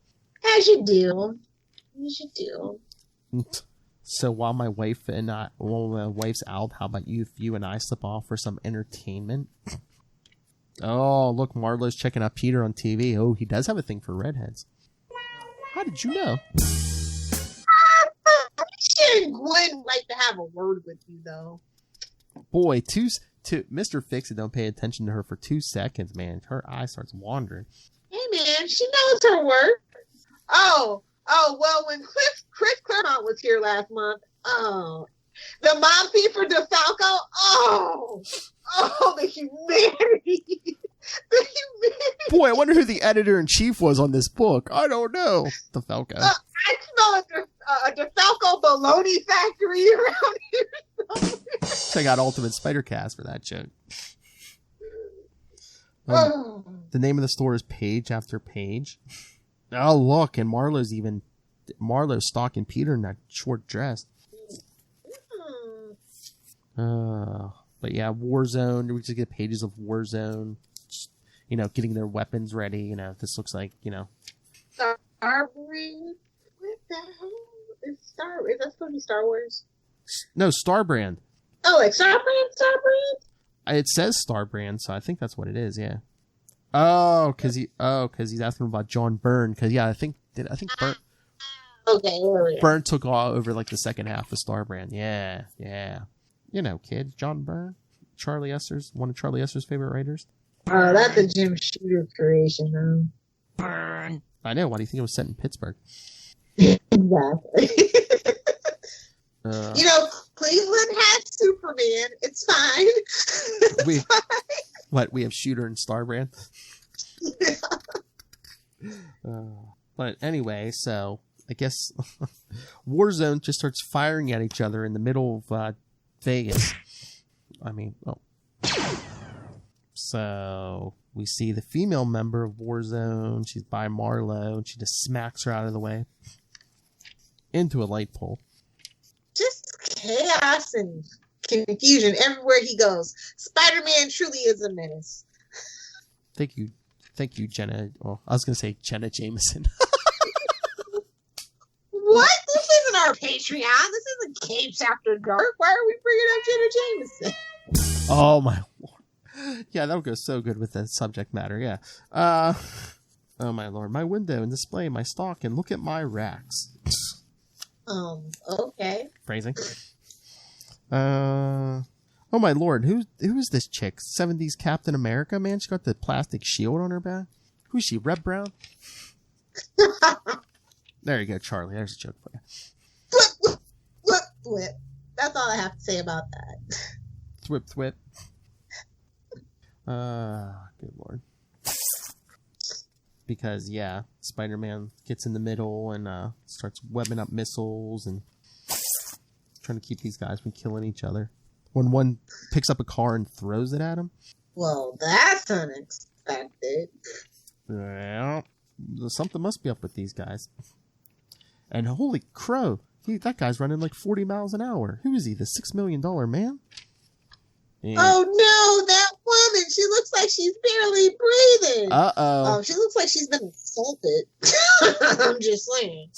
As you do. So while my wife's out, how about if you and I slip off for some entertainment? Oh, look, Marlo's checking out Peter on TV. Oh, he does have a thing for redheads. How did you know? She and Gwen would like to have a word with you, though. Boy, Mr. Fixit don't pay attention to her for 2 seconds, man. Her eye starts wandering. Hey, man, she knows her work. Oh, well, when Chris Claremont was here last month, the mom fee for DeFalco, the humanity. The humanity. Boy, I wonder who the editor-in-chief was on this book. I don't know. DeFalco. I smell a DeFalco baloney factory around here. Check out Ultimate Spider-Cast for that joke. The name of the store is Page After Page. Oh, look, and Marlo's stalking Peter in that short dress. But yeah, Warzone. We just get pages of Warzone. Just, getting their weapons ready. This looks like, Starbrand? What the hell? Is that supposed to be Star Wars? No, Starbrand. Oh, like Starbrand? It says Starbrand, so I think that's what it is, yeah. Oh, because he's asking about John Byrne. Because, I think Byrne... Okay, Byrne took over, like, the second half of Starbrand. Yeah. Kids. John Byrne. One of Charlie Esser's favorite writers. Oh, that's a Jim Shooter creation, though. Byrne. I know. Why do you think it was set in Pittsburgh? Exactly. Cleveland had Superman. It's fine. We have Shooter and Starbrand? But anyway, so I guess Warzone just starts firing at each other in the middle of Vegas. So we see the female member of Warzone. She's by Marlo, and she just smacks her out of the way into a light pole. Just chaos and confusion everywhere he goes. Spider-Man truly is a menace. Thank you, Jenna. Well, I was going to say Jenna Jameson. What? This isn't our Patreon. This isn't Capes After Dark. Why are we bringing up Jenna Jameson? Oh, my Lord. Yeah, that would go so good with the subject matter, yeah. Oh, my Lord. My window and display my stock, and look at my racks. Okay. Phrasing. Oh, my Lord. Who is this chick? 70s Captain America, man? She got the plastic shield on her back? Who's she, Red Brown? There you go, Charlie. There's a joke for you. Thwip. That's all I have to say about that. Thwip. Good Lord. Because, Spider-Man gets in the middle and starts webbing up missiles and trying to keep these guys from killing each other. When one picks up a car and throws it at him. Well, that's unexpected. Well, something must be up with these guys. And holy crow, that guy's running like 40 miles an hour. Who is he, the $6 million man? And oh no, that woman! She looks like she's barely breathing. Uh-oh. She looks like she's been assaulted. I'm just saying.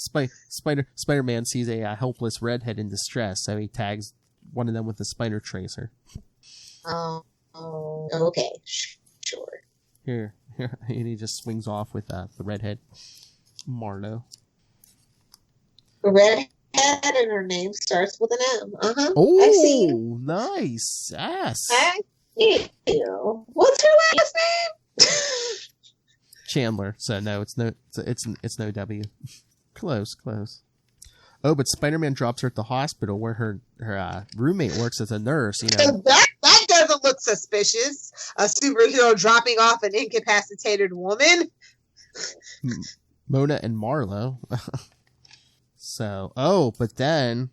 Spider-Man sees a helpless redhead in distress, so he tags one of them with a spider tracer. Oh, okay, sure. Here, and he just swings off with the redhead, Marlo. The redhead, and her name starts with an M. Oh, I see. Nice. Yes. I see you. What's her last name? Chandler. So no, it's no W. Close. Oh, but Spider-Man drops her at the hospital where her roommate works as a nurse. You know, that doesn't look suspicious. A superhero dropping off an incapacitated woman. Mona and Marlo. So, but then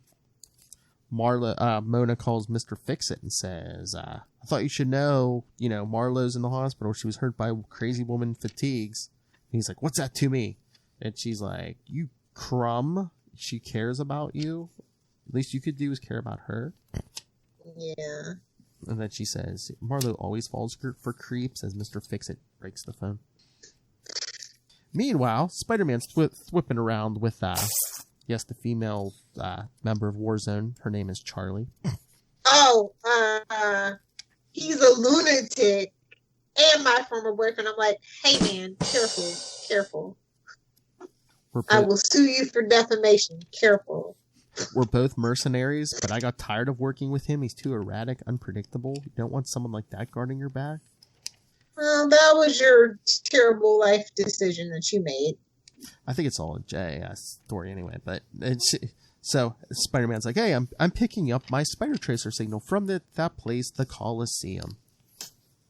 Mona calls Mr. Fixit and says, I thought you should know, Marlo's in the hospital. She was hurt by a crazy woman fatigues. And he's like, what's that to me? And she's like, you crumb. She cares about you. At least you could do is care about her. Yeah. And then she says, Marlo always falls for creeps as Mr. Fixit breaks the phone. Meanwhile, Spider-Man's whipping around with, the female member of Warzone. Her name is Charlie. He's a lunatic. And my former boyfriend. I'm like, hey man, careful. I will sue you for defamation. Careful. We're both mercenaries, but I got tired of working with him. He's too erratic, unpredictable. You don't want someone like that guarding your back. Well, that was your terrible life decision that you made. I think it's all a story anyway. But so Spider-Man's like, hey, I'm picking up my Spider Tracer signal from that place, the Coliseum.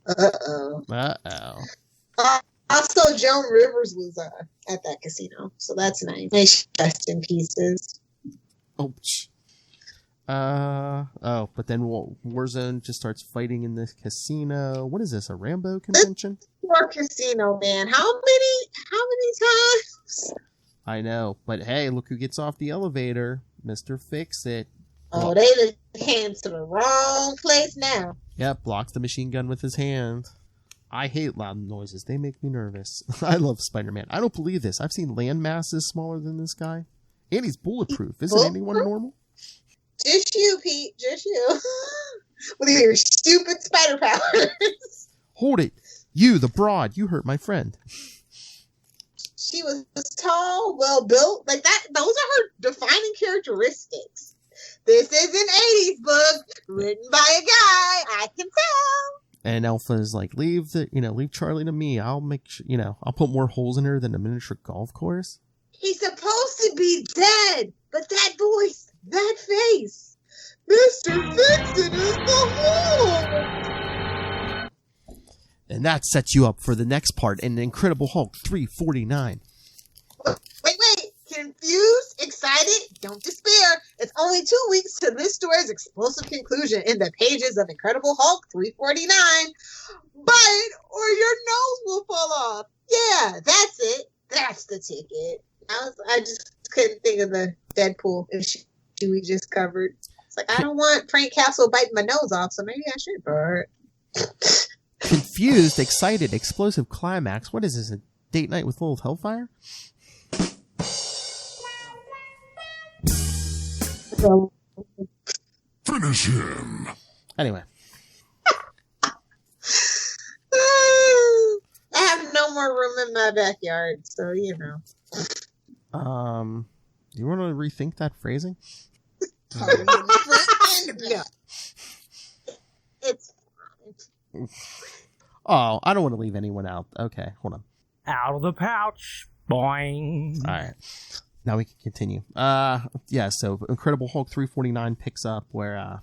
Uh-oh. Also, Joan Rivers was at that casino, so that's nice. Nice rest in pieces. But then Warzone just starts fighting in this casino. What is this, a Rambo convention? Poor casino, man. How many times? I know, but hey, look who gets off the elevator. Mr. Fixit. Oh, they just came to the wrong place now. Yep, blocks the machine gun with his hand. I hate loud noises. They make me nervous. I love Spider-Man. I don't believe this. I've seen land masses smaller than this guy. And he's bulletproof. Isn't anyone normal? Just you, Pete. Just you. With your stupid spider powers. Hold it. You, the broad. You hurt my friend. She was tall, well-built. Like that. Those are her defining characteristics. This is an 80s book written by a guy. I can tell. And Alpha's like, leave Charlie to me. I'll make sure, I'll put more holes in her than a miniature golf course. He's supposed to be dead, but that voice, that face, Mr. Fixit is the hole. And that sets you up for the next part in Incredible Hulk 349. Wait. Confused? Excited? Don't despair. It's only 2 weeks to this story's explosive conclusion in the pages of Incredible Hulk 349. Bite or your nose will fall off. Yeah, that's it. That's the ticket. I just couldn't think of the Deadpool issue we just covered. It's like, I don't want Frank Castle biting my nose off, so maybe I should burn. Confused, excited, explosive climax. What is this, a date night with Lilith Hellfire? Finish him. Anyway. I have no more room in my backyard, so you want to rethink that phrasing? No. It's fine. Oh, I don't want to leave anyone out. Okay, hold on. Out of the pouch. Boing. All right. Now we can continue. So Incredible Hulk 349 picks up where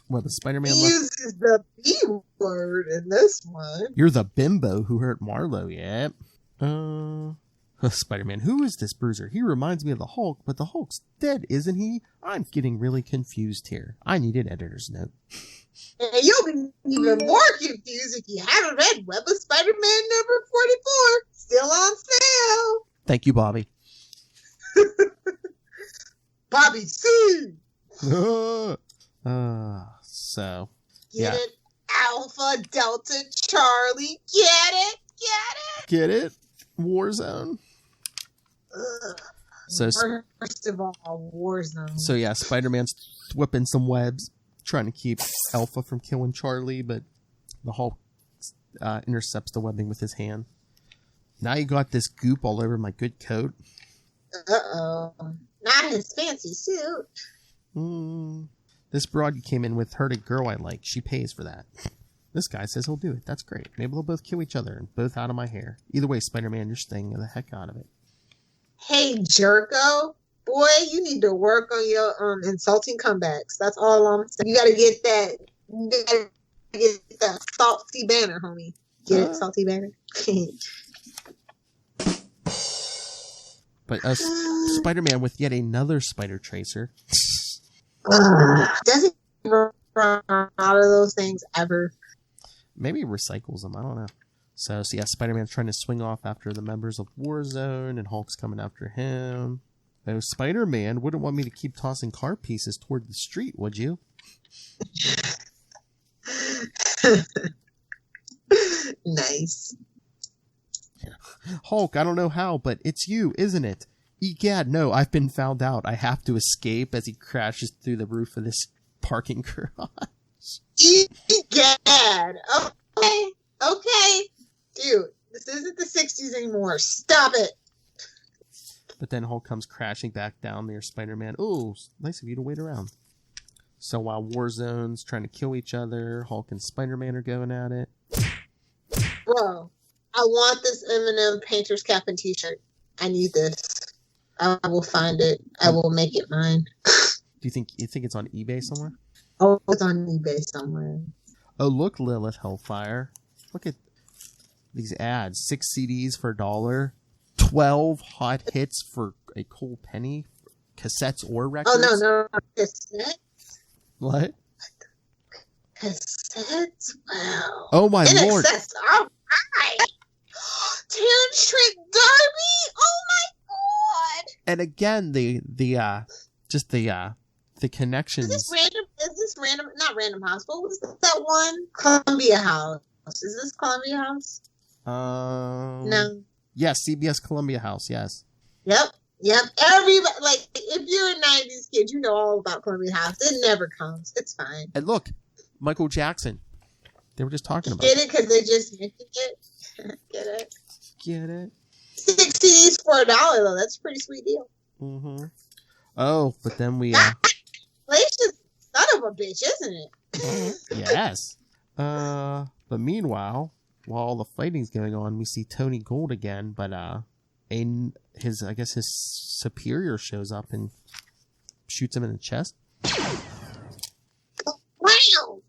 the Spider-Man uses the B word in this one. You're the bimbo who hurt Marlo, yeah. Spider-Man, who is this bruiser? He reminds me of the Hulk, but the Hulk's dead, isn't he? I'm getting really confused here. I need an editor's note. And you'll be even more confused if you haven't read Web of Spider-Man number 44. Still on sale. Thank you, Bobby. Bobby C. Get it? Alpha, Delta, Charlie. Get it? Get it? Warzone. So first of all, Warzone. So yeah, Spider-Man's whipping some webs, trying to keep Alpha from killing Charlie, but the Hulk intercepts the webbing with his hand. Now you got this goop all over my good coat. Uh-oh. Not his fancy suit. This broad you came in with hurt a girl I like. She pays for that. This guy says he'll do it. That's great. Maybe they'll both kill each other and both out of my hair. Either way, Spider-Man, you're staying the heck out of it. Hey, Jerko. Boy, you need to work on your insulting comebacks. That's all I'm saying. You gotta get that. You gotta get that salty banner, homie. Get it, salty banner. But Spider-Man with yet another spider tracer. Doesn't run out of those things ever. Maybe he recycles them. I don't know. So yeah, Spider-Man's trying to swing off after the members of Warzone, and Hulk's coming after him. Oh, Spider-Man wouldn't want me to keep tossing car pieces toward the street, would you? Nice. Hulk, I don't know how, but it's you, isn't it? Egad, no, I've been found out. I have to escape as he crashes through the roof of this parking garage. Egad. Okay. Dude, this isn't the 60s anymore. Stop it. But then Hulk comes crashing back down near Spider-Man. Ooh, nice of you to wait around. So while Warzone's trying to kill each other, Hulk and Spider-Man are going at it. Bro, I want this Eminem painter's cap and t-shirt. I need this. I will find it. I will make it mine. Do you think it's on eBay somewhere? Oh, it's on eBay somewhere. Oh, look, Lilith Hellfire. Look at these ads. 6 CDs for $1. 12 hot hits for a cool penny. Cassettes or records. Oh, no. Cassettes? What? Cassettes? Wow. Oh, my lord. Excess. All right. Terrence Trent D'Arby? Oh, my God. And again, the connections. Is this random? Not Random House. What was that one? Columbia House. Is this Columbia House? No. Yes, CBS Columbia House, yes. Yep. Everybody, like, if you're a 90s kid, you know all about Columbia House. It never comes. It's fine. And look, Michael Jackson. They were just talking about Get it? Because they just mentioned it? Get it? Get it? 6 CDs for $1, though. That's a pretty sweet deal. Mm-hmm. Oh, but then we... Inflation's son of a bitch, isn't it? Yes. But meanwhile, while all the fighting's going on, we see Tony Gold again, but his superior shows up and shoots him in the chest. Wow!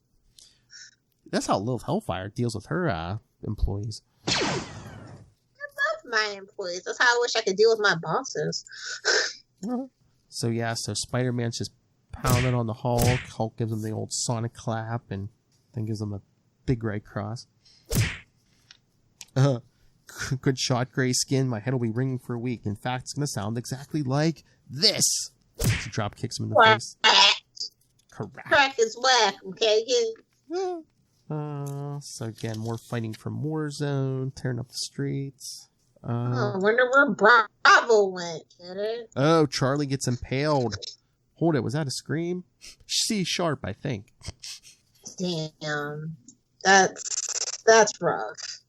That's how Lilith Hellfire deals with her employees. I love my employees. That's how I wish I could deal with my bosses. So Spider-Man's just pounding on the Hulk. Hulk gives him the old Sonic clap and then gives him a big red cross. Good shot, gray skin. My head will be ringing for a week. In fact, it's going to sound exactly like this. She drop kicks him in the face. Correct. Crack is whack, okay? Yeah. So again, more fighting from Warzone, tearing up the streets. I wonder where Bravo went. Get it? Oh, Charlie gets impaled. Hold it, was that a scream? C sharp, I think. Damn. That's rough.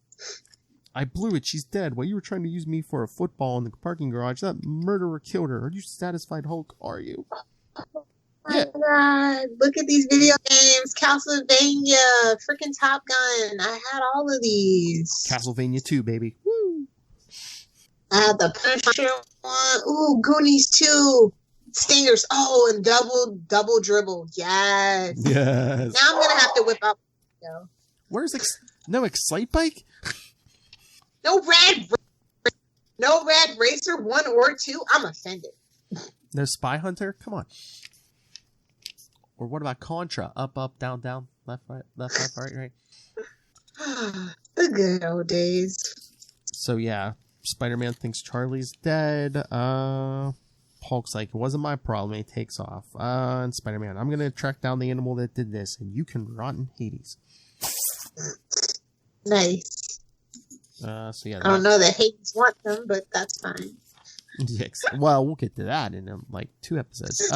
I blew it, she's dead. While you were trying to use me for a football in the parking garage, that murderer killed her. Are you satisfied, Hulk? Are you? My God, look at these video games. Castlevania, freaking Top Gun. I had all of these. Castlevania 2, baby. Woo! I had the Punisher one. Ooh, Goonies 2. Stingers. Oh, and double dribble. Yes. Yes. Now I'm gonna have to whip up. Where's no Excite Bike? No Red Racer 1 or 2. I'm offended. No Spy Hunter? Come on. Or what about Contra? Up, up, down, down, left, right, right. The good old days. So yeah, Spider-Man thinks Charlie's dead. Hulk's like, it wasn't my problem. He takes off. And Spider-Man, I'm gonna track down the animal that did this, and you can rot in Hades. Nice. So yeah. I don't know that Hades wants them, but that's fine. Yes. Well, we'll get to that in like 2 episodes.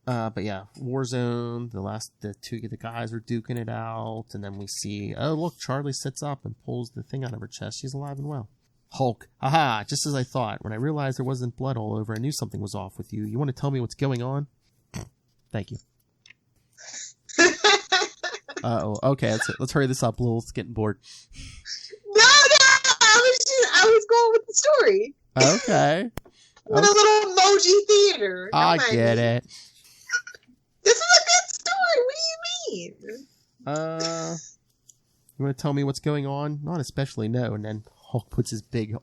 But yeah, Warzone. The two guys are duking it out, and then we see, oh look, Charlie sits up and pulls the thing out of her chest. She's alive and well. Hulk, haha! Just as I thought. When I realized there wasn't blood all over, I knew something was off with you. You want to tell me what's going on? Thank you. Oh, okay. Let's hurry this up. Lilith's getting bored. No, I was going with the story. Okay. In a little emoji theater. I get it. This is a good story. What do you mean? You want to tell me what's going on? Not especially, no. And then Hulk puts his big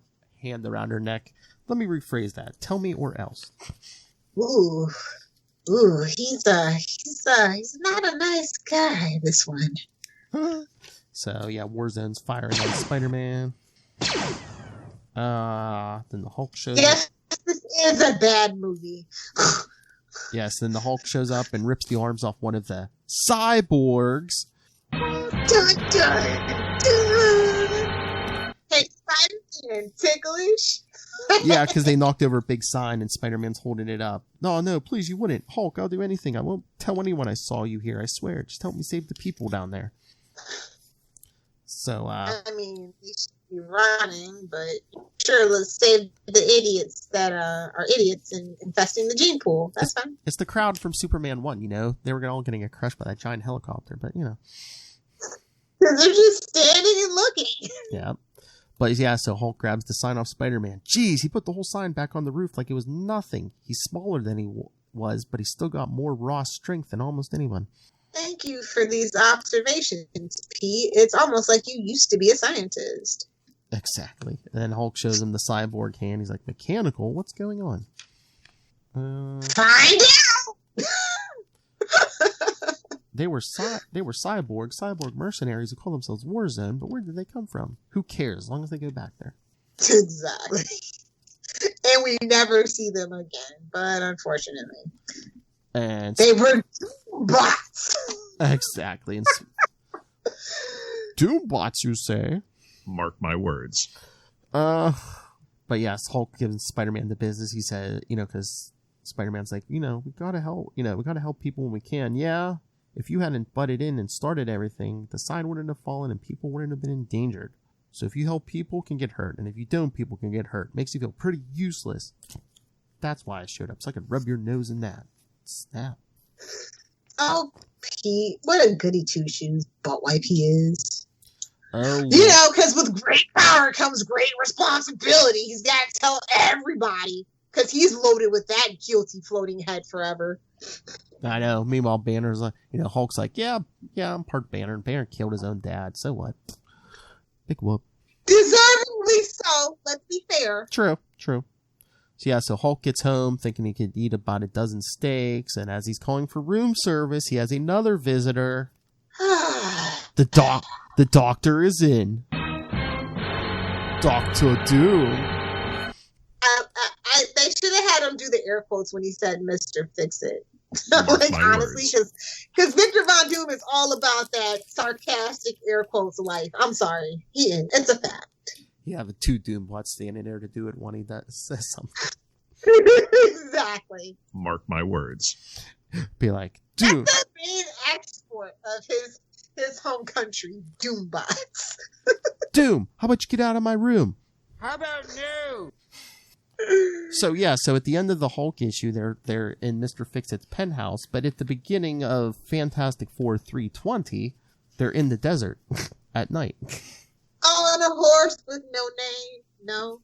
hand around her neck. Let me rephrase that. Tell me or else. Ooh, he's not a nice guy, this one. So, yeah, Warzone's firing on Spider-Man. Then the Hulk shows up. This is a bad movie. Yes, then the Hulk shows up and rips the arms off one of the cyborgs. Dun, dun, dun. Hey, Spider-Man, ticklish? Yeah, because they knocked over a big sign and Spider-Man's holding it up. No, please, you wouldn't. Hulk, I'll do anything. I won't tell anyone I saw you here, I swear. Just help me save the people down there. So, I mean, you should be running, but sure, let's save the idiots that are idiots and infesting the gene pool. That's fine. It's the crowd from Superman 1, you know? They were all getting a crush by that giant helicopter, but, you know. They're just standing and looking. Yeah. But, yeah, so Hulk grabs the sign off Spider-Man. Jeez, he put the whole sign back on the roof like it was nothing. He's smaller than he was, but he's still got more raw strength than almost anyone. Thank you for these observations, Pete. It's almost like you used to be a scientist. Exactly. And then Hulk shows him the cyborg hand. He's like, mechanical? What's going on? Find out! They were cyborg mercenaries who call themselves Warzone, but where did they come from? Who cares, as long as they go back there. Exactly. And we never see them again, but unfortunately. And they were bots. Exactly. And Doombots, you say? Mark my words. But yes, Hulk gives Spider-Man the business. He said, because Spider-Man's like, we gotta help. We gotta help people when we can. Yeah. If you hadn't butted in and started everything, the sign wouldn't have fallen and people wouldn't have been endangered. So if you help, people can get hurt. And if you don't, people can get hurt. Makes you feel pretty useless. That's why I showed up, so I could rub your nose in that. Snap. Oh, Pete, what a goody two-shoes butt wipe he is. Oh, because with great power comes great responsibility. He's got to tell everybody, because he's loaded with that guilty floating head forever. I know. Meanwhile, Banner's like, Hulk's like, yeah, I'm part Banner. And Banner killed his own dad. So what? Big whoop. Deservedly so. Let's be fair. True. So yeah, so Hulk gets home thinking he could eat about a dozen steaks. And as he's calling for room service, he has another visitor. The doctor is in. Dr. Doom. They should have had him do the air quotes when he said Mr. Fixit. Honestly, because Victor Von Doom is all about that sarcastic air quotes life. I'm sorry. He is. It's a fact. You have 2 Doombots standing there to do it when he says something. Exactly. Mark my words. Be like, Doom. That's the main export of his home country, Doombots. Doom, how about you get out of my room? How about no? So at the end of the Hulk issue, they're in Mr. Fixit's penthouse, but at the beginning of Fantastic Four 320, they're in the desert at night. On a horse with no name. No,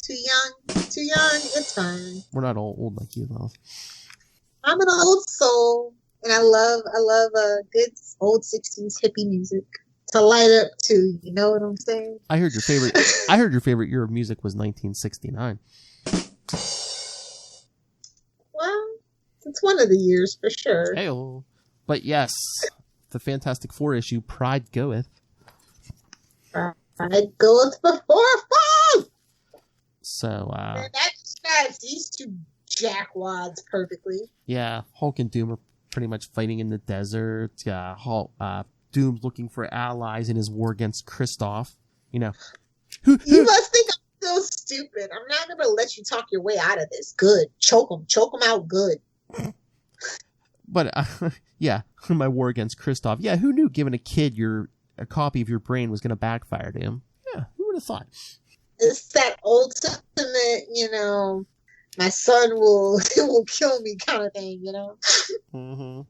too young. It's fine. We're not all old like you, though. I'm an old soul, and I love good old 60s hippie music to light up to. You know what I'm saying? I heard your favorite year of music was 1969. Well, it's one of the years for sure. Hey-o. But yes, the Fantastic Four issue, Pride Goeth. Pride goeth before fall. So, that describes these 2 jackwads perfectly. Yeah, Hulk and Doom are pretty much fighting in the desert. Doom's looking for allies in his war against Kristoff. You must think I'm so stupid. I'm not going to let you talk your way out of this. Good. Choke them out good. But, yeah, my war against Kristoff. Yeah, who knew giving a kid a copy of your brain was going to backfire to him? Yeah, who would have thought? It's that ultimate, my son will kill me kind of thing, Mm-hmm.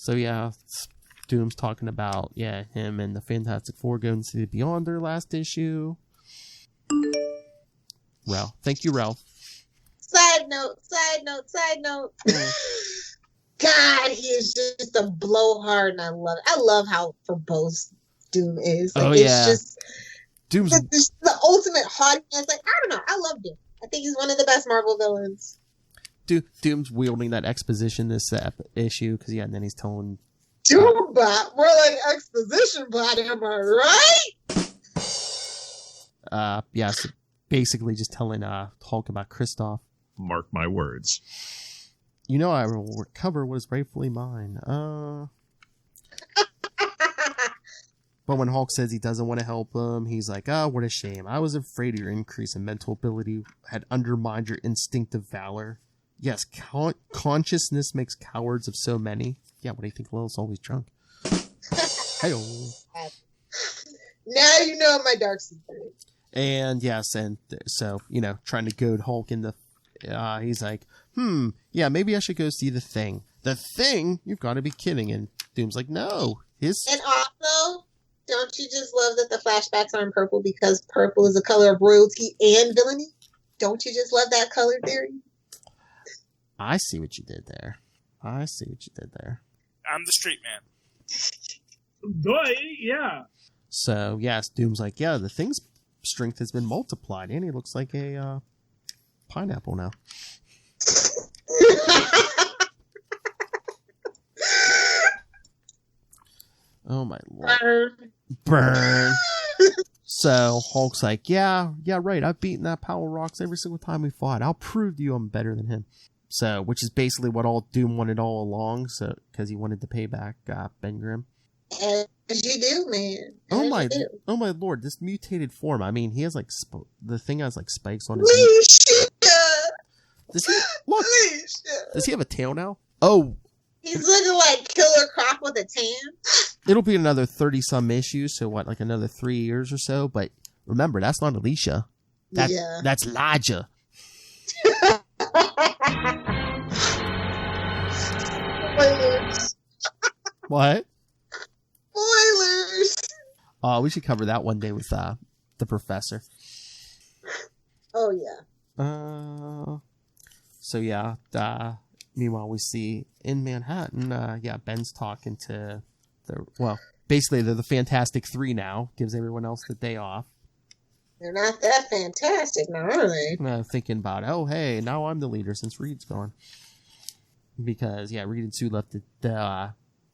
So yeah, Doom's talking about him and the Fantastic Four going to Beyond their last issue. Ralph, thank you, Ralph. Side note. God, he is just a blowhard, and I love it. I love how verbose Doom is. Like, it's just Doom's it's the ultimate haughtiness. Like, I don't know. I love Doom. I think he's one of the best Marvel villains. Doom's wielding that exposition this issue because and then he's telling Doombot, more like exposition bot. Am I right? So basically just telling Hulk about Kristoff. Mark my words. You know I will recover what is rightfully mine. But when Hulk says he doesn't want to help him, he's like, what a shame. I was afraid your increase in mental ability had undermined your instinctive valor. Yes, consciousness makes cowards of so many. Yeah, what do you think? Lilith's always drunk. Hey-o. Now you know my dark secret. And yes, and so, trying to goad Hulk in the... he's like, maybe I should go see the Thing. The Thing? You've got to be kidding. And Doom's like, no. And also, don't you just love that the flashbacks are in purple because purple is the color of royalty and villainy? Don't you just love that color theory? I see what you did there. I'm the street man. Yeah. So, yes, Doom's like, the Thing's strength has been multiplied, and he looks like a pineapple now. Oh, my Lord. Burn. So, Hulk's like, yeah, right, I've beaten that Power Rocks every single time we fought. I'll prove to you I'm better than him. So, which is basically what all Doom wanted all along, so because he wanted to pay back Ben Grimm. As you do, man. Oh my Lord! This mutated form. I mean, he has like the Thing has like spikes on his. Does he have a tail now? Oh, he's looking like Killer Croc with a tan. It'll be another 30-some issues, so what? Like another 3 years or so. But remember, that's not Alicia. That's Elijah. Spoilers. What? Spoilers. We should cover that one day with the professor. Oh yeah. So yeah. Meanwhile, we see in Manhattan. Ben's talking to basically they're the Fantastic Three now. Gives everyone else the day off. They're not that fantastic now, are they? Thinking about, oh hey, now I'm the leader since Reed's gone. Because Reed and Sue left to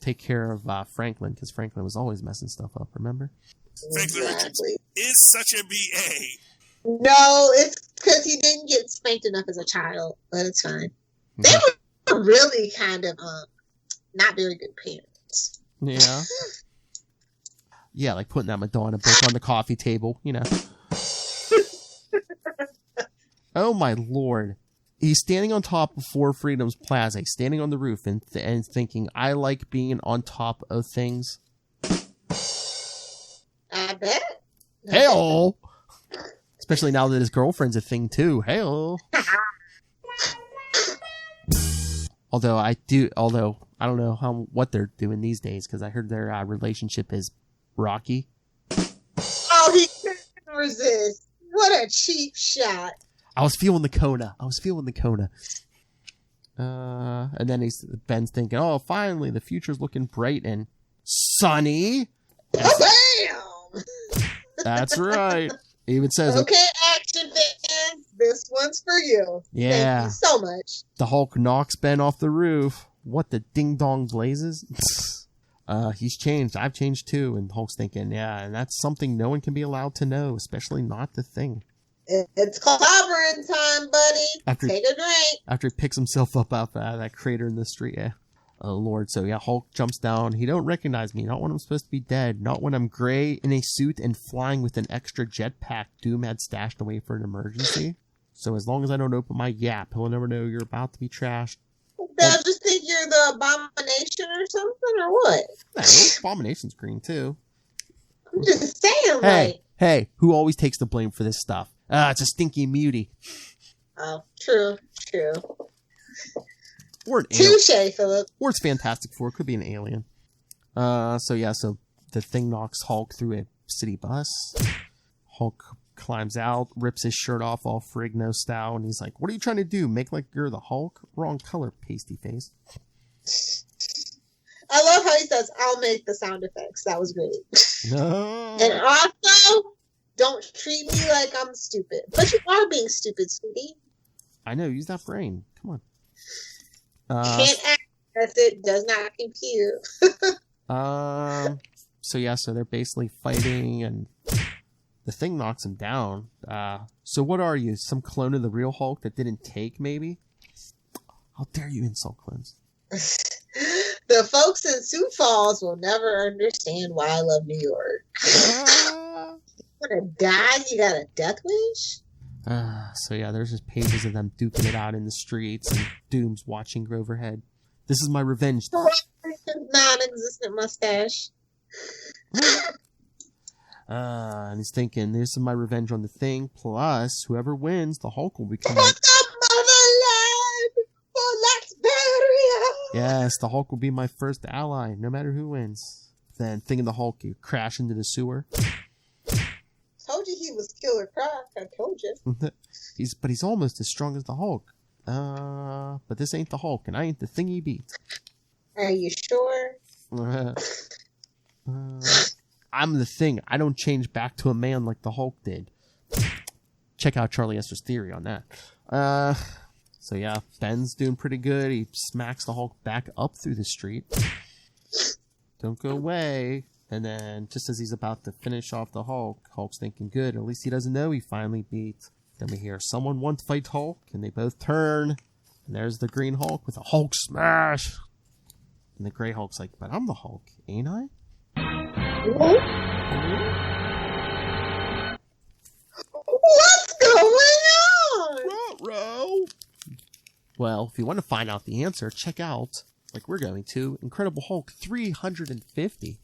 take care of Franklin because Franklin was always messing stuff up. Remember? Franklin Richards is such a BA. No, it's because he didn't get spanked enough as a child, but it's fine. They were really kind of not very good parents. Yeah. Yeah, like putting that Madonna book on the coffee table, Oh my Lord. He's standing on top of Four Freedoms Plaza, standing on the roof and thinking, I like being on top of things. I bet. Hey-o! Especially now that his girlfriend's a thing too. Hey-o! Although I don't know what they're doing these days because I heard their relationship is rocky. Oh, he couldn't resist. What a cheap shot. I was feeling the Kona. And then Ben's thinking, oh, finally, the future's looking bright and sunny. Bam! That's right. He even says, okay, action fans, this one's for you. Yeah. Thank you so much. The Hulk knocks Ben off the roof. What the ding-dong blazes? He's changed. I've changed too. And Hulk's thinking, and that's something no one can be allowed to know, especially not the Thing. It's clobbering time, buddy. Take a drink. After he picks himself up out of that crater in the street, Oh, Lord. So, Hulk jumps down. He don't recognize me. Not when I'm supposed to be dead. Not when I'm gray in a suit and flying with an extra jetpack Doom had stashed away for an emergency. So, as long as I don't open my yap, he'll never know you're about to be trashed. They'll just think you're the Abomination or something, or what? No, Abomination's green, too. I'm just saying, Hey, who always takes the blame for this stuff? It's a stinky mutie. Oh, true. Or an alien. Touche, Philip. Or it's Fantastic Four. It could be an alien. So the thing knocks Hulk through a city bus. Hulk climbs out, rips his shirt off all Frigno style, and he's like, "What are you trying to do? Make like you're the Hulk? Wrong color, pasty face." I love how he says, "I'll make the sound effects." That was great. No. And also, don't treat me like I'm stupid. But you are being stupid, sweetie. I know. Use that brain. Come on. Can't access it. Does not compute. So they're basically fighting, and the thing knocks him down. So what are you? Some clone of the real Hulk that didn't take, maybe? How dare you insult clones? The folks in Sioux Falls will never understand why I love New York. You wanna die? You got a death wish? There's just pages of them duking it out in the streets, and Doom's watching overhead. This is my revenge. Non-existent mustache. And he's thinking, this is my revenge on the Thing, plus whoever wins, the Hulk will become... For the motherland! For Latveria! Yes, the Hulk will be my first ally, no matter who wins. Then, Thing and the Hulk, you crash into the sewer. Told you he was killer croc. I told you. He's almost as strong as the Hulk. But this ain't the Hulk, and I ain't the thing he beat. Are you sure? I'm the Thing. I don't change back to a man like the Hulk did. Check out Charlie Esther's theory on that. Ben's doing pretty good. He smacks the Hulk back up through the street. Don't go away. And then, just as he's about to finish off the Hulk, Hulk's thinking, good, at least he doesn't know he finally beat. Then we hear, someone want to fight Hulk? And they both turn. And there's the Green Hulk with a Hulk smash. And the Gray Hulk's like, but I'm the Hulk, ain't I? What's going on? Ruh-roh. Well, if you want to find out the answer, check out, like we're going to, Incredible Hulk 350.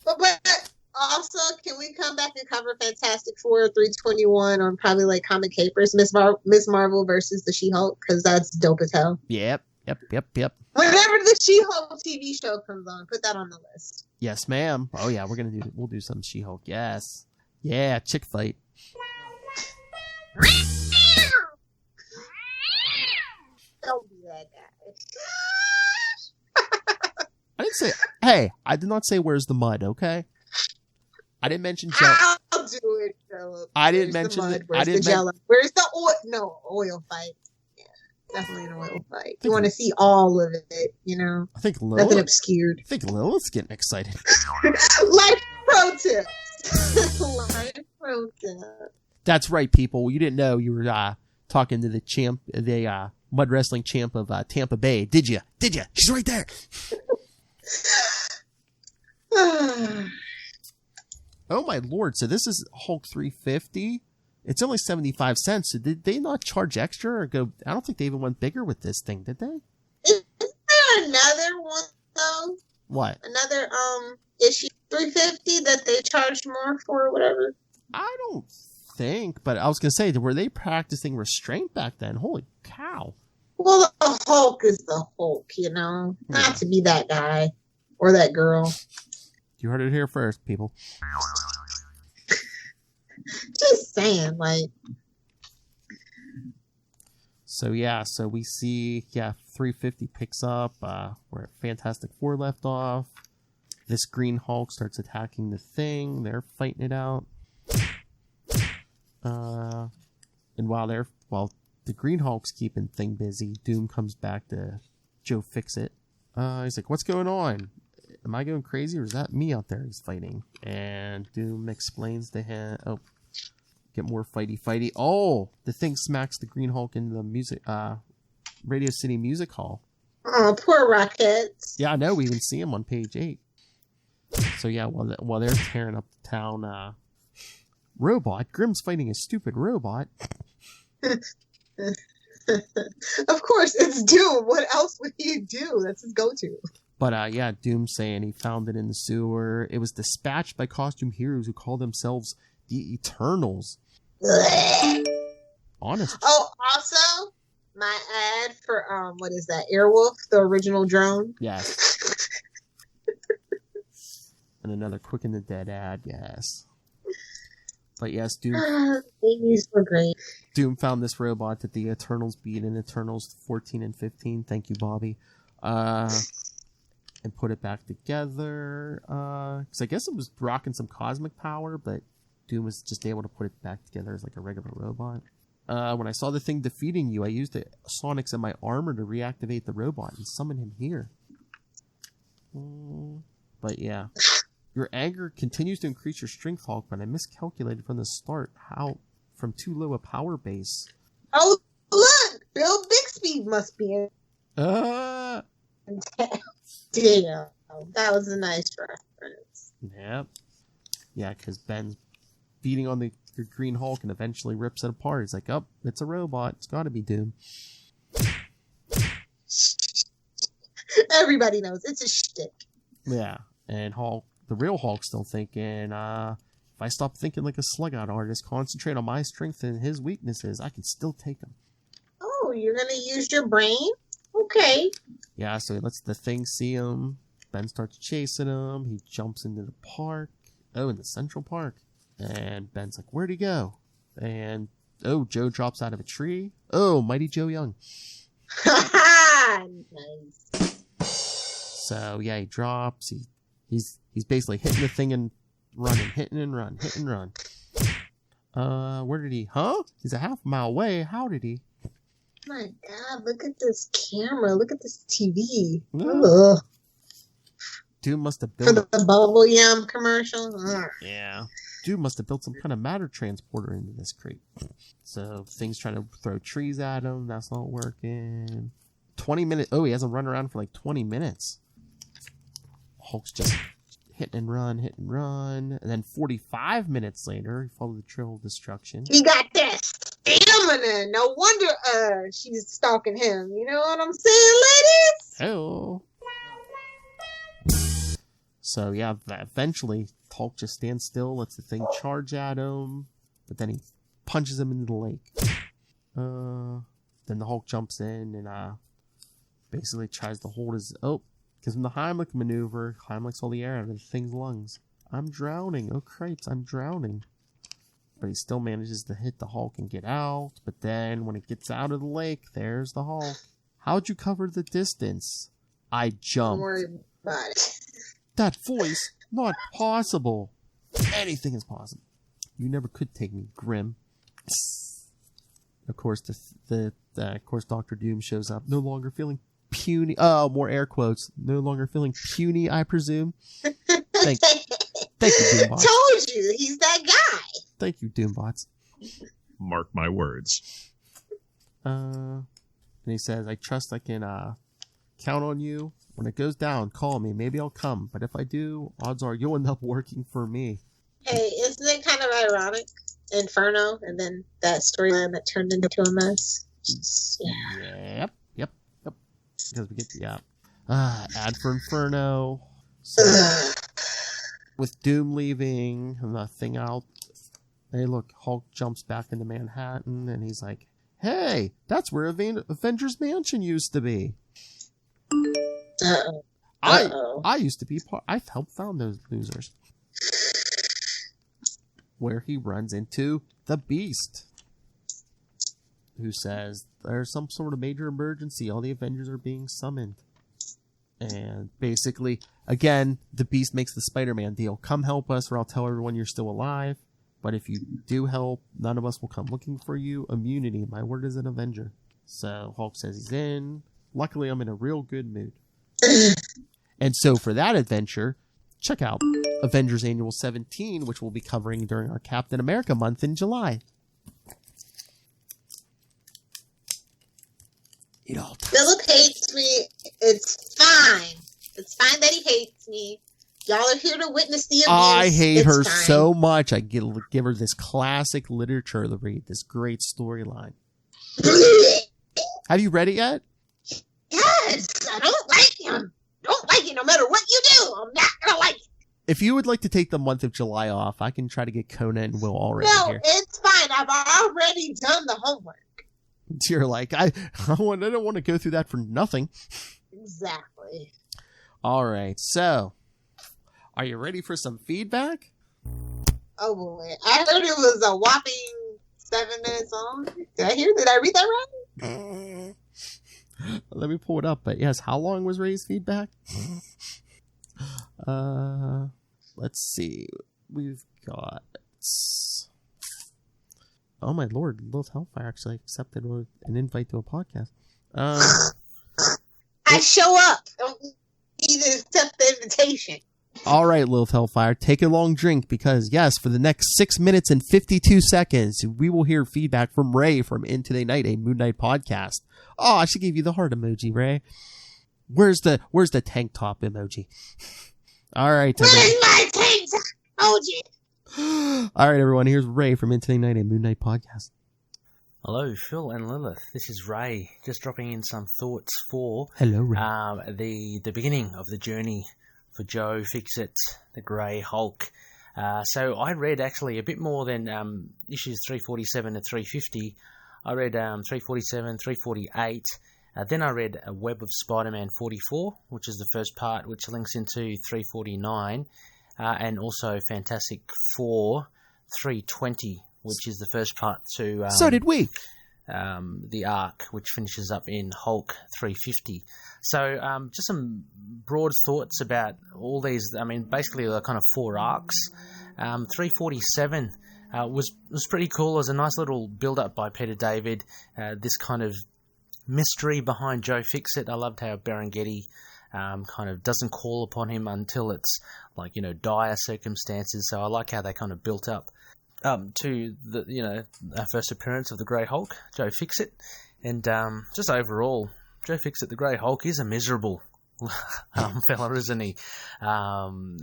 But also, can we come back and cover Fantastic Four 321 on probably like Comic Capers, Miss Marvel versus the She-Hulk? Because that's dope as hell. Yep. Whenever the She-Hulk TV show comes on, put that on the list. Yes, ma'am. Oh yeah, we'll do some She-Hulk. Yes. Yeah, chick fight. Don't be that guy. I did not say where's the mud, okay? I didn't mention jello. I'll do it, Philip. I didn't mention the mud? Where's the jello? Where's the oil? No, oil fight. Yeah, definitely an oil fight. You want to see all of it, you know? I think Lilith. Nothing obscured. I think Lilith's getting excited. Life pro tips. Life pro tips. That's right, people. You didn't know you were talking to the champ, the mud wrestling champ of Tampa Bay, did you? She's right there. Oh my lord! So this is Hulk 350. It's only 75 cents. So did they not charge extra or go? I don't think they even went bigger with this thing, did they? Is there another one though? What? Another issue 350 that they charged more for or whatever? I don't think, but I was gonna say, were they practicing restraint back then? Holy cow! Well, the Hulk is the Hulk, you know, not to be that guy or that girl. You heard it here first, people. Just saying, like. So we see, 350 picks up where Fantastic Four left off. This Green Hulk starts attacking the Thing. They're fighting it out. And while the Green Hulk's keeping Thing busy, Doom comes back to Joe Fixit. He's like, what's going on? Am I going crazy or is that me out there he's fighting? And Doom explains to him, get more fighty. Oh, the Thing smacks the Green Hulk in the Radio City Music Hall. Oh, poor Rockets. Yeah, I know. We even see him on page 8. So while they're tearing up the town, robot, Grimm's fighting a stupid robot. Of course, it's Doom. What else would he do? That's his go-to. But Doom's saying he found it in the sewer. It was dispatched by costume heroes who call themselves the Eternals. Honest. Oh, also, My ad for what is that? Airwolf, the original drone. Yes. And another Quick and the Dead ad. Yes. But yes, Doom. These were great. Doom found this robot that the Eternals beat in Eternals 14 and 15. Thank you, Bobby. And put it back together. Because I guess it was rocking some cosmic power, but Doom was just able to put it back together as like a regular robot. When I saw the thing defeating you, I used the sonics in my armor to reactivate the robot and summon him here. But yeah. Your anger continues to increase your strength, Hulk, but I miscalculated from the start how from too low a power base. Oh, look! Bill Bixby must be in. Damn. That was a nice reference. Yep. Yeah, because Ben's beating on the Green Hulk and eventually rips it apart. He's like, oh, it's a robot. It's got to be Doom. Everybody knows. It's a shtick. Yeah. And Hulk, the real Hulk's still thinking, if I stop thinking like a slug-out artist, concentrate on my strength and his weaknesses, I can still take him. Oh, you're going to use your brain? Okay. Yeah, so he lets the thing see him. Ben starts chasing him. He jumps into the park. Oh, in the Central Park. And Ben's like, where'd he go? And, oh, Joe drops out of a tree. Oh, Mighty Joe Young. Nice. So, yeah, he drops. He's basically hitting the thing and running. Hitting and run. Hit and run. Where did he? Huh? He's a half mile away. How did he? My God, look at this camera. Look at this TV. Yeah. Doom must have built... For the bubble yum commercial? Yeah. Dude must have built some kind of matter transporter into this crate. So things trying to throw trees at him. That's not working. 20 minutes. Oh, he hasn't run around for like 20 minutes. Hulk's just hit and run. And then 45 minutes later, he followed the trail of destruction. He got that stamina. No wonder she's stalking him. You know what I'm saying, ladies? Hello. So yeah, eventually Hulk just stands still, lets the thing charge at him, but then he punches him into the lake. Then the Hulk jumps in and basically tries to hold his... Oh, gives him the Heimlich maneuver. Heimlich's all the air out of the thing's lungs. I'm drowning. Oh, cripes, I'm drowning. But he still manages to hit the Hulk and get out. But then when it gets out of the lake, there's the Hulk. How'd you cover the distance? I jumped. Don't worry about it. That voice, not possible. Anything is possible. You never could take me, Grim. Of course, of course, Dr. Doom shows up, no longer feeling puny. Oh, more air quotes. No longer feeling puny, I presume. Thank you, Doombots. Told you, he's that guy. Thank you, Doombots. Mark my words. And he says, I trust I can count on you. When it goes down, call me. Maybe I'll come. But if I do, odds are you'll end up working for me. Hey, isn't it kind of ironic? Inferno, and then that storyline that turned into a mess. Yep. Because we get the ad for Inferno. So, with Doom leaving and the thing out. Hey, look, Hulk jumps back into Manhattan, and he's like, "Hey, that's where Avengers Mansion used to be." I used to be part. I helped found those losers. Where he runs into the Beast, who says there's some sort of major emergency. All the Avengers are being summoned, and basically, again, the Beast makes the Spider-Man deal: come help us, or I'll tell everyone you're still alive. But if you do help, none of us will come looking for you. Immunity. My word as an Avenger. So Hulk says he's in. Luckily, I'm in a real good mood. And so for that adventure, check out Avengers Annual 17, which we'll be covering during our Captain America month in July. Philip hates me. It's fine. It's fine that he hates me. Y'all are here to witness the abuse. I hate her so much. I give her this classic literature to read, this great storyline. Have you read it yet? Yes, I don't like him. Don't like it no matter what you do. I'm not gonna like it. If you would like to take the month of July off, I can try to get Conan and Will already here. No, it's fine. I've already done the homework. You're like, I don't want to go through that for nothing. Exactly. All right, so are you ready for some feedback? Oh boy, I heard it was a whopping 7 minutes long. Did I read that right? Let me pull it up. But yes, how long was Ray's feedback? Let's see. We've got. Oh my lord, Lilith Hellfire actually accepted an invite to a podcast. I show up. Don't need to accept the invitation. All right, Lilith Hellfire, take a long drink because, yes, for the next 6 minutes and 52 seconds, we will hear feedback from Ray from In Today Night, a Moon Knight podcast. Oh, I should give you the heart emoji, Ray. Where's the tank top emoji? All right. Where's my tank top emoji? All right, everyone, here's Ray from In Today Night, a Moon Knight podcast. Hello, Phil and Lilith. This is Ray, just dropping in some thoughts for Hello, Ray. The beginning of the journey for Joe Fixit, the Grey Hulk. So I read actually a bit more than issues 347 to 350. I read 347, 348. Then I read A Web of Spider-Man 44, which is the first part, which links into 349, and also Fantastic Four 320, which is the first part to... so did we! The arc, which finishes up in Hulk 350. So just some broad thoughts about all these. I mean, basically the kind of 4 arcs. 347 was pretty cool. It was a nice little build-up by Peter David. This kind of mystery behind Joe Fixit. I loved how Berengeti kind of doesn't call upon him until it's like, dire circumstances. So I like how they kind of built up to the our first appearance of the Grey Hulk, Joe Fixit, and just overall, Joe Fixit, the Grey Hulk, is a miserable fella, isn't he?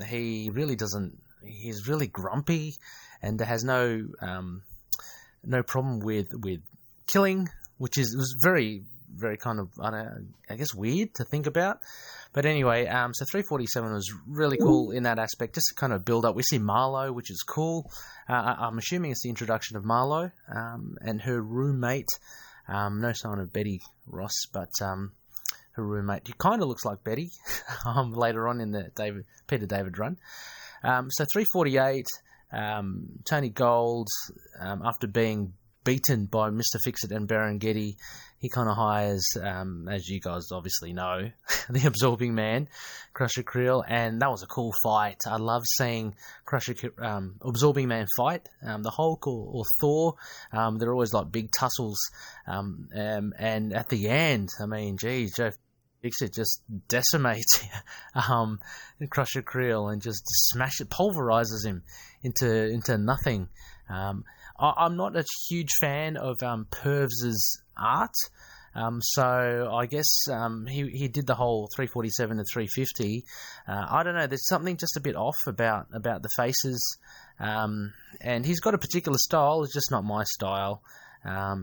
He really doesn't. He's really grumpy, and has no problem with killing, which was very kind of I guess weird to think about. But anyway, so 347 was really cool in that aspect, just to kind of build up. We see Marlowe, which is cool. I'm assuming it's the introduction of Marlowe and her roommate. No sign of Betty Ross, but her roommate, who kind of looks like Betty later on in the Peter David run. So 348, Tony Gold, after being beaten by Mr. Fixit and Berengeti, he kind of hires, as you guys obviously know, the Absorbing Man, Crusher Creel, and that was a cool fight. I love seeing Absorbing Man fight. The Hulk or Thor, they're always like big tussles, and at the end, I mean, geez, Joe Fixit just decimates Crusher Creel and just pulverizes him into nothing. I'm not a huge fan of Pervs's art, so I guess he did the whole 347 to 350. I don't know, there's something just a bit off about the faces, and he's got a particular style, it's just not my style.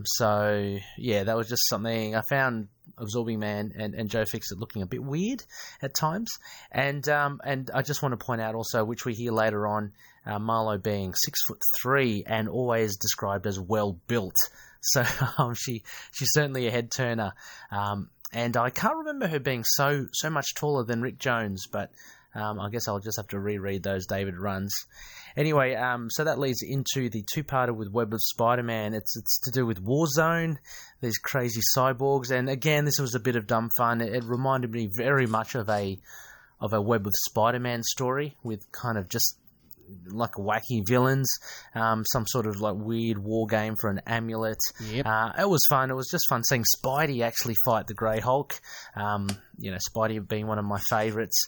So yeah, that was just something I found Absorbing Man and Joe Fixit looking a bit weird at times, and I just want to point out also, which we hear later on, Marlowe being 6'3" and always described as well built. So she's certainly a head turner, and I can't remember her being so much taller than Rick Jones, but I guess I'll just have to reread those David runs. Anyway, so that leads into the 2-parter with Web of Spider-Man. It's to do with Warzone, these crazy cyborgs, and again, this was a bit of dumb fun. It reminded me very much of a Web of Spider-Man story with kind of just like wacky villains, some sort of like weird war game for an amulet. Yep. It was fun. It was just fun seeing Spidey actually fight the Grey Hulk. Spidey being one of my favourites.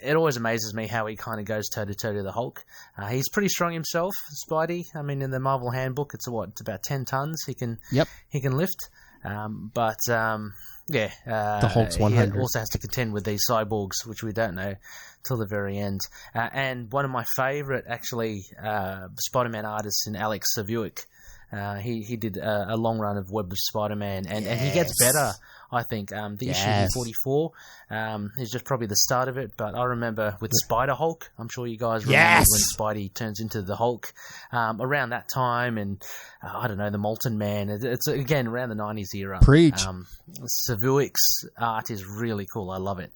It always amazes me how he kind of goes toe-to-toe to the Hulk. He's pretty strong himself, Spidey. I mean, in the Marvel Handbook, it's about 10 tons he can lift. The Hulk's 100. He also has to contend with these cyborgs, which we don't know till the very end. And one of my favourite, actually, Spider-Man artists in Alex Savuik. He did a long run of Web of Spider-Man, and he gets better, I think. The issue 44 is just probably the start of it, but I remember with Spider-Hulk, I'm sure you guys remember when Spidey turns into the Hulk, around that time, and I don't know, the Molten Man. It's again, around the 90s era. Preach. Savuik's art is really cool. I love it.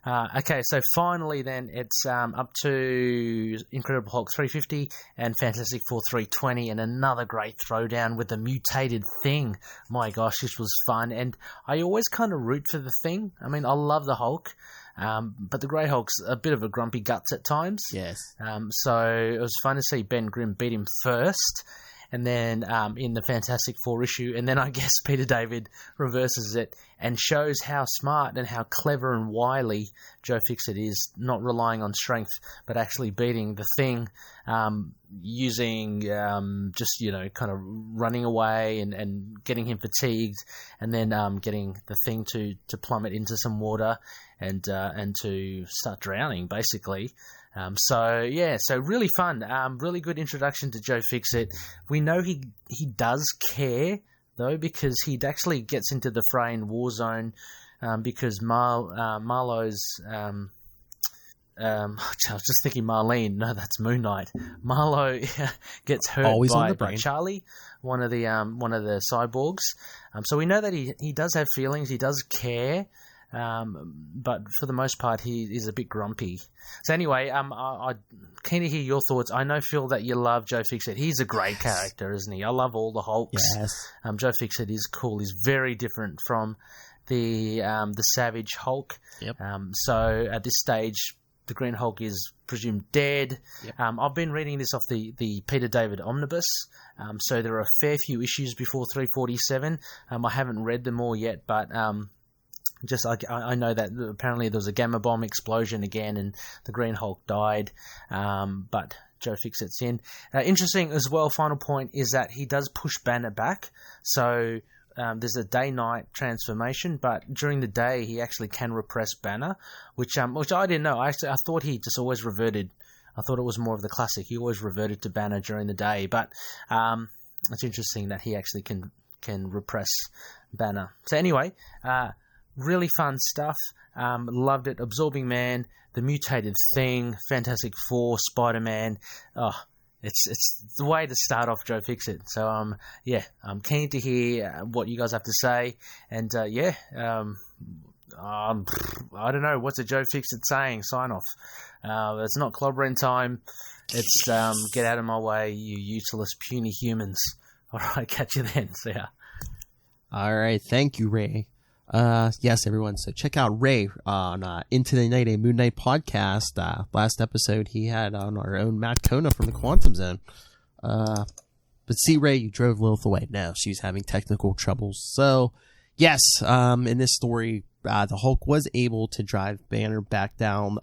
Okay, so finally then it's up to Incredible Hulk 350 and Fantastic Four 320, and another great throwdown with the mutated Thing. My gosh, this was fun, and I always kind of root for the Thing. I mean, I love the Hulk, but the Grey Hulk's a bit of a grumpy guts at times. Yes. So it was fun to see Ben Grimm beat him first, and then in the Fantastic Four issue, and then I guess Peter David reverses it and shows how smart and how clever and wily Joe Fixit is, not relying on strength, but actually beating the Thing, using just, kind of running away and getting him fatigued, and then getting the Thing to plummet into some water and to start drowning, basically. So really fun. Really good introduction to Joe Fixit. We know he does care, though, because he actually gets into the fray in Warzone, because Marlowe's... I was just thinking Marlene. No, that's Moon Knight. Marlowe gets hurt by Charlie, one of the cyborgs. So we know that he does have feelings. He does care. But for the most part, he is a bit grumpy. So anyway, I'm keen to hear your thoughts. I know, Phil, that you love Joe Fixit. He's a great character, isn't he? I love all the Hulks. Yes. Joe Fixit is cool. He's very different from the Savage Hulk. Yep. So at this stage, the Green Hulk is presumed dead. Yep. I've been reading this off the Peter David Omnibus. So there are a fair few issues before 347. I haven't read them all yet, but... Just I know that apparently there was a gamma bomb explosion again, and the Green Hulk died. But Joe Fixit's in. Interesting as well. Final point is that he does push Banner back. So there's a day-night transformation, but during the day he actually can repress Banner, which I didn't know. I thought he just always reverted. I thought it was more of the classic. He always reverted to Banner during the day, but it's interesting that he actually can repress Banner. So anyway. Really fun stuff. Loved it. Absorbing Man, The Mutated Thing, Fantastic Four, Spider-Man. Oh, it's the way to start off Joe Fixit. So I'm keen to hear what you guys have to say. And I don't know, what's a Joe Fixit saying? Sign off. It's not clobbering time. It's get out of my way, you useless puny humans. All right, catch you then. See ya. All right, thank you, Ray. Yes, everyone. So check out Ray on Into the Night, a Moon Knight podcast. Last episode he had on our own Matt Kona from the Quantum Zone. But see, Ray, you drove Lilith away. No, she was having technical troubles. So, yes, in this story, the Hulk was able to drive Banner back down.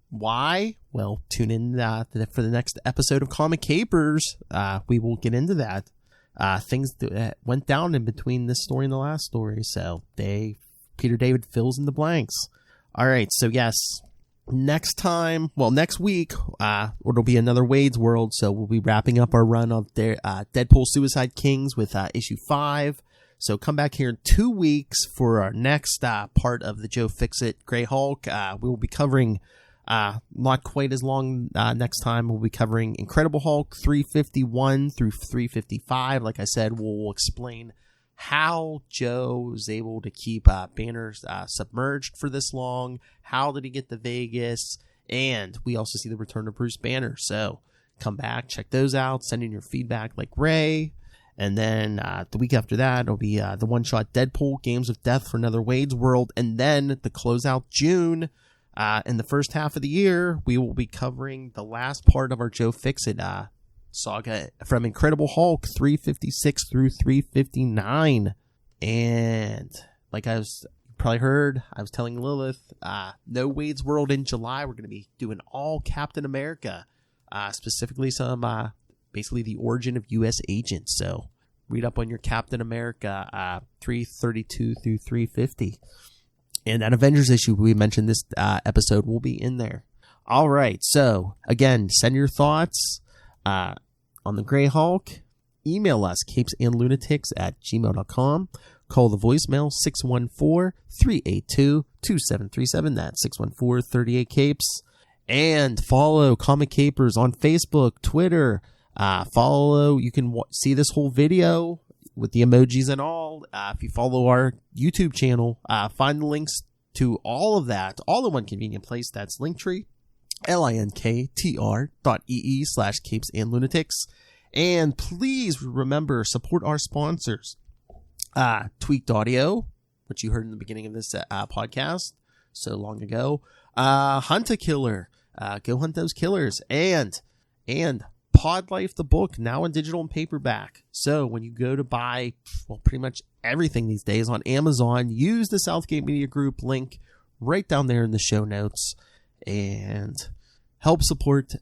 Why? Well, tune in for the next episode of Comic Capers. We will get into that. Things that went down in between this story and the last story, so Peter David fills in the blanks. All right, so yes, next week, it'll be another Wade's World, so we'll be wrapping up our run of Deadpool Suicide Kings with issue 5. So come back here in 2 weeks for our next part of the Joe Fixit Grey Hulk. We will be covering... not quite as long next time. We'll be covering Incredible Hulk 351 through 355. Like I said, we'll explain how Joe was able to keep Banner submerged for this long. How did he get to Vegas? And we also see the return of Bruce Banner. So come back, check those out, send in your feedback like Ray. And then the week after that, it'll be the one-shot Deadpool, Games of Death for another Wade's World. And then to close out June... in the first half of the year, we will be covering the last part of our Joe Fixit saga from Incredible Hulk 356 through 359. And like I was probably heard, I was telling Lilith, no Wade's World in July. We're going to be doing all Captain America, specifically some basically the origin of U.S. agents. So read up on your Captain America 332 through 350. And that Avengers issue we mentioned this episode will be in there. All right. So, again, send your thoughts on the Grey Hulk. email us, capesandlunatics@gmail.com. Call the voicemail 614-382-2737. That's 614-38-CAPES. And follow Comic Capers on Facebook, Twitter. You can see this whole video with the emojis and all. If you follow our YouTube channel, find the links to all of that, all in one convenient place. That's Linktree, linktr.ee/capesandlunatics. And please remember, support our sponsors. Tweaked Audio, which you heard in the beginning of this podcast so long ago. Hunt a Killer. Go hunt those killers. And Pod Life, the book, now in digital and paperback. So when you go to buy, pretty much everything these days on Amazon, use the Southgate Media Group link right down there in the show notes and help support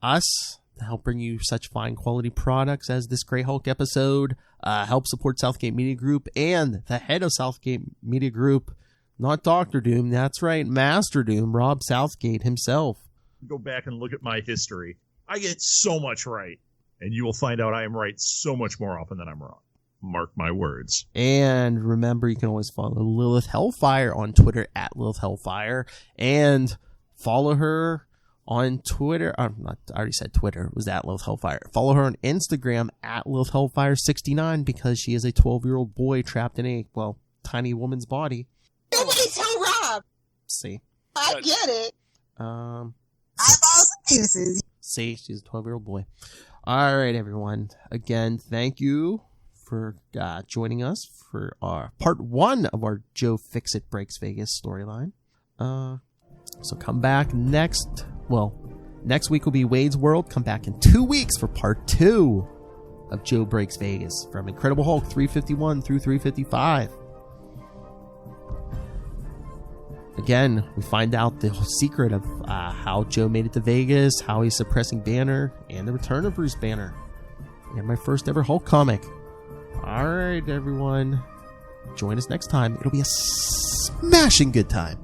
us to help bring you such fine quality products as this Grey Hulk episode. Help support Southgate Media Group and the head of Southgate Media Group, not Dr. Doom, that's right, Master Doom, Rob Southgate himself. Go back and look at my history. I get so much right, and you will find out I am right so much more often than I'm wrong. Mark my words. And remember, you can always follow Lilith Hellfire on Twitter @Lilith Hellfire, and follow her on Twitter. I already said Twitter. It was @Lilith Hellfire. Follow her on Instagram @Lilith Hellfire69 because she is a 12-year-old boy trapped in a, tiny woman's body. Nobody tell Rob. See. I get it. Eyeballs and penises. See, she's a 12-year-old boy. All right, everyone. Again, thank you for joining us for our part 1 of our Joe Fixit Breaks Vegas storyline. So come back next week will be Wade's World. Come back in 2 weeks for part 2 of Joe Breaks Vegas from Incredible Hulk 351 through 355. Again, we find out the whole secret of how Joe made it to Vegas, how he's suppressing Banner, and the return of Bruce Banner. And my first ever Hulk comic. Alright, everyone. Join us next time. It'll be a smashing good time.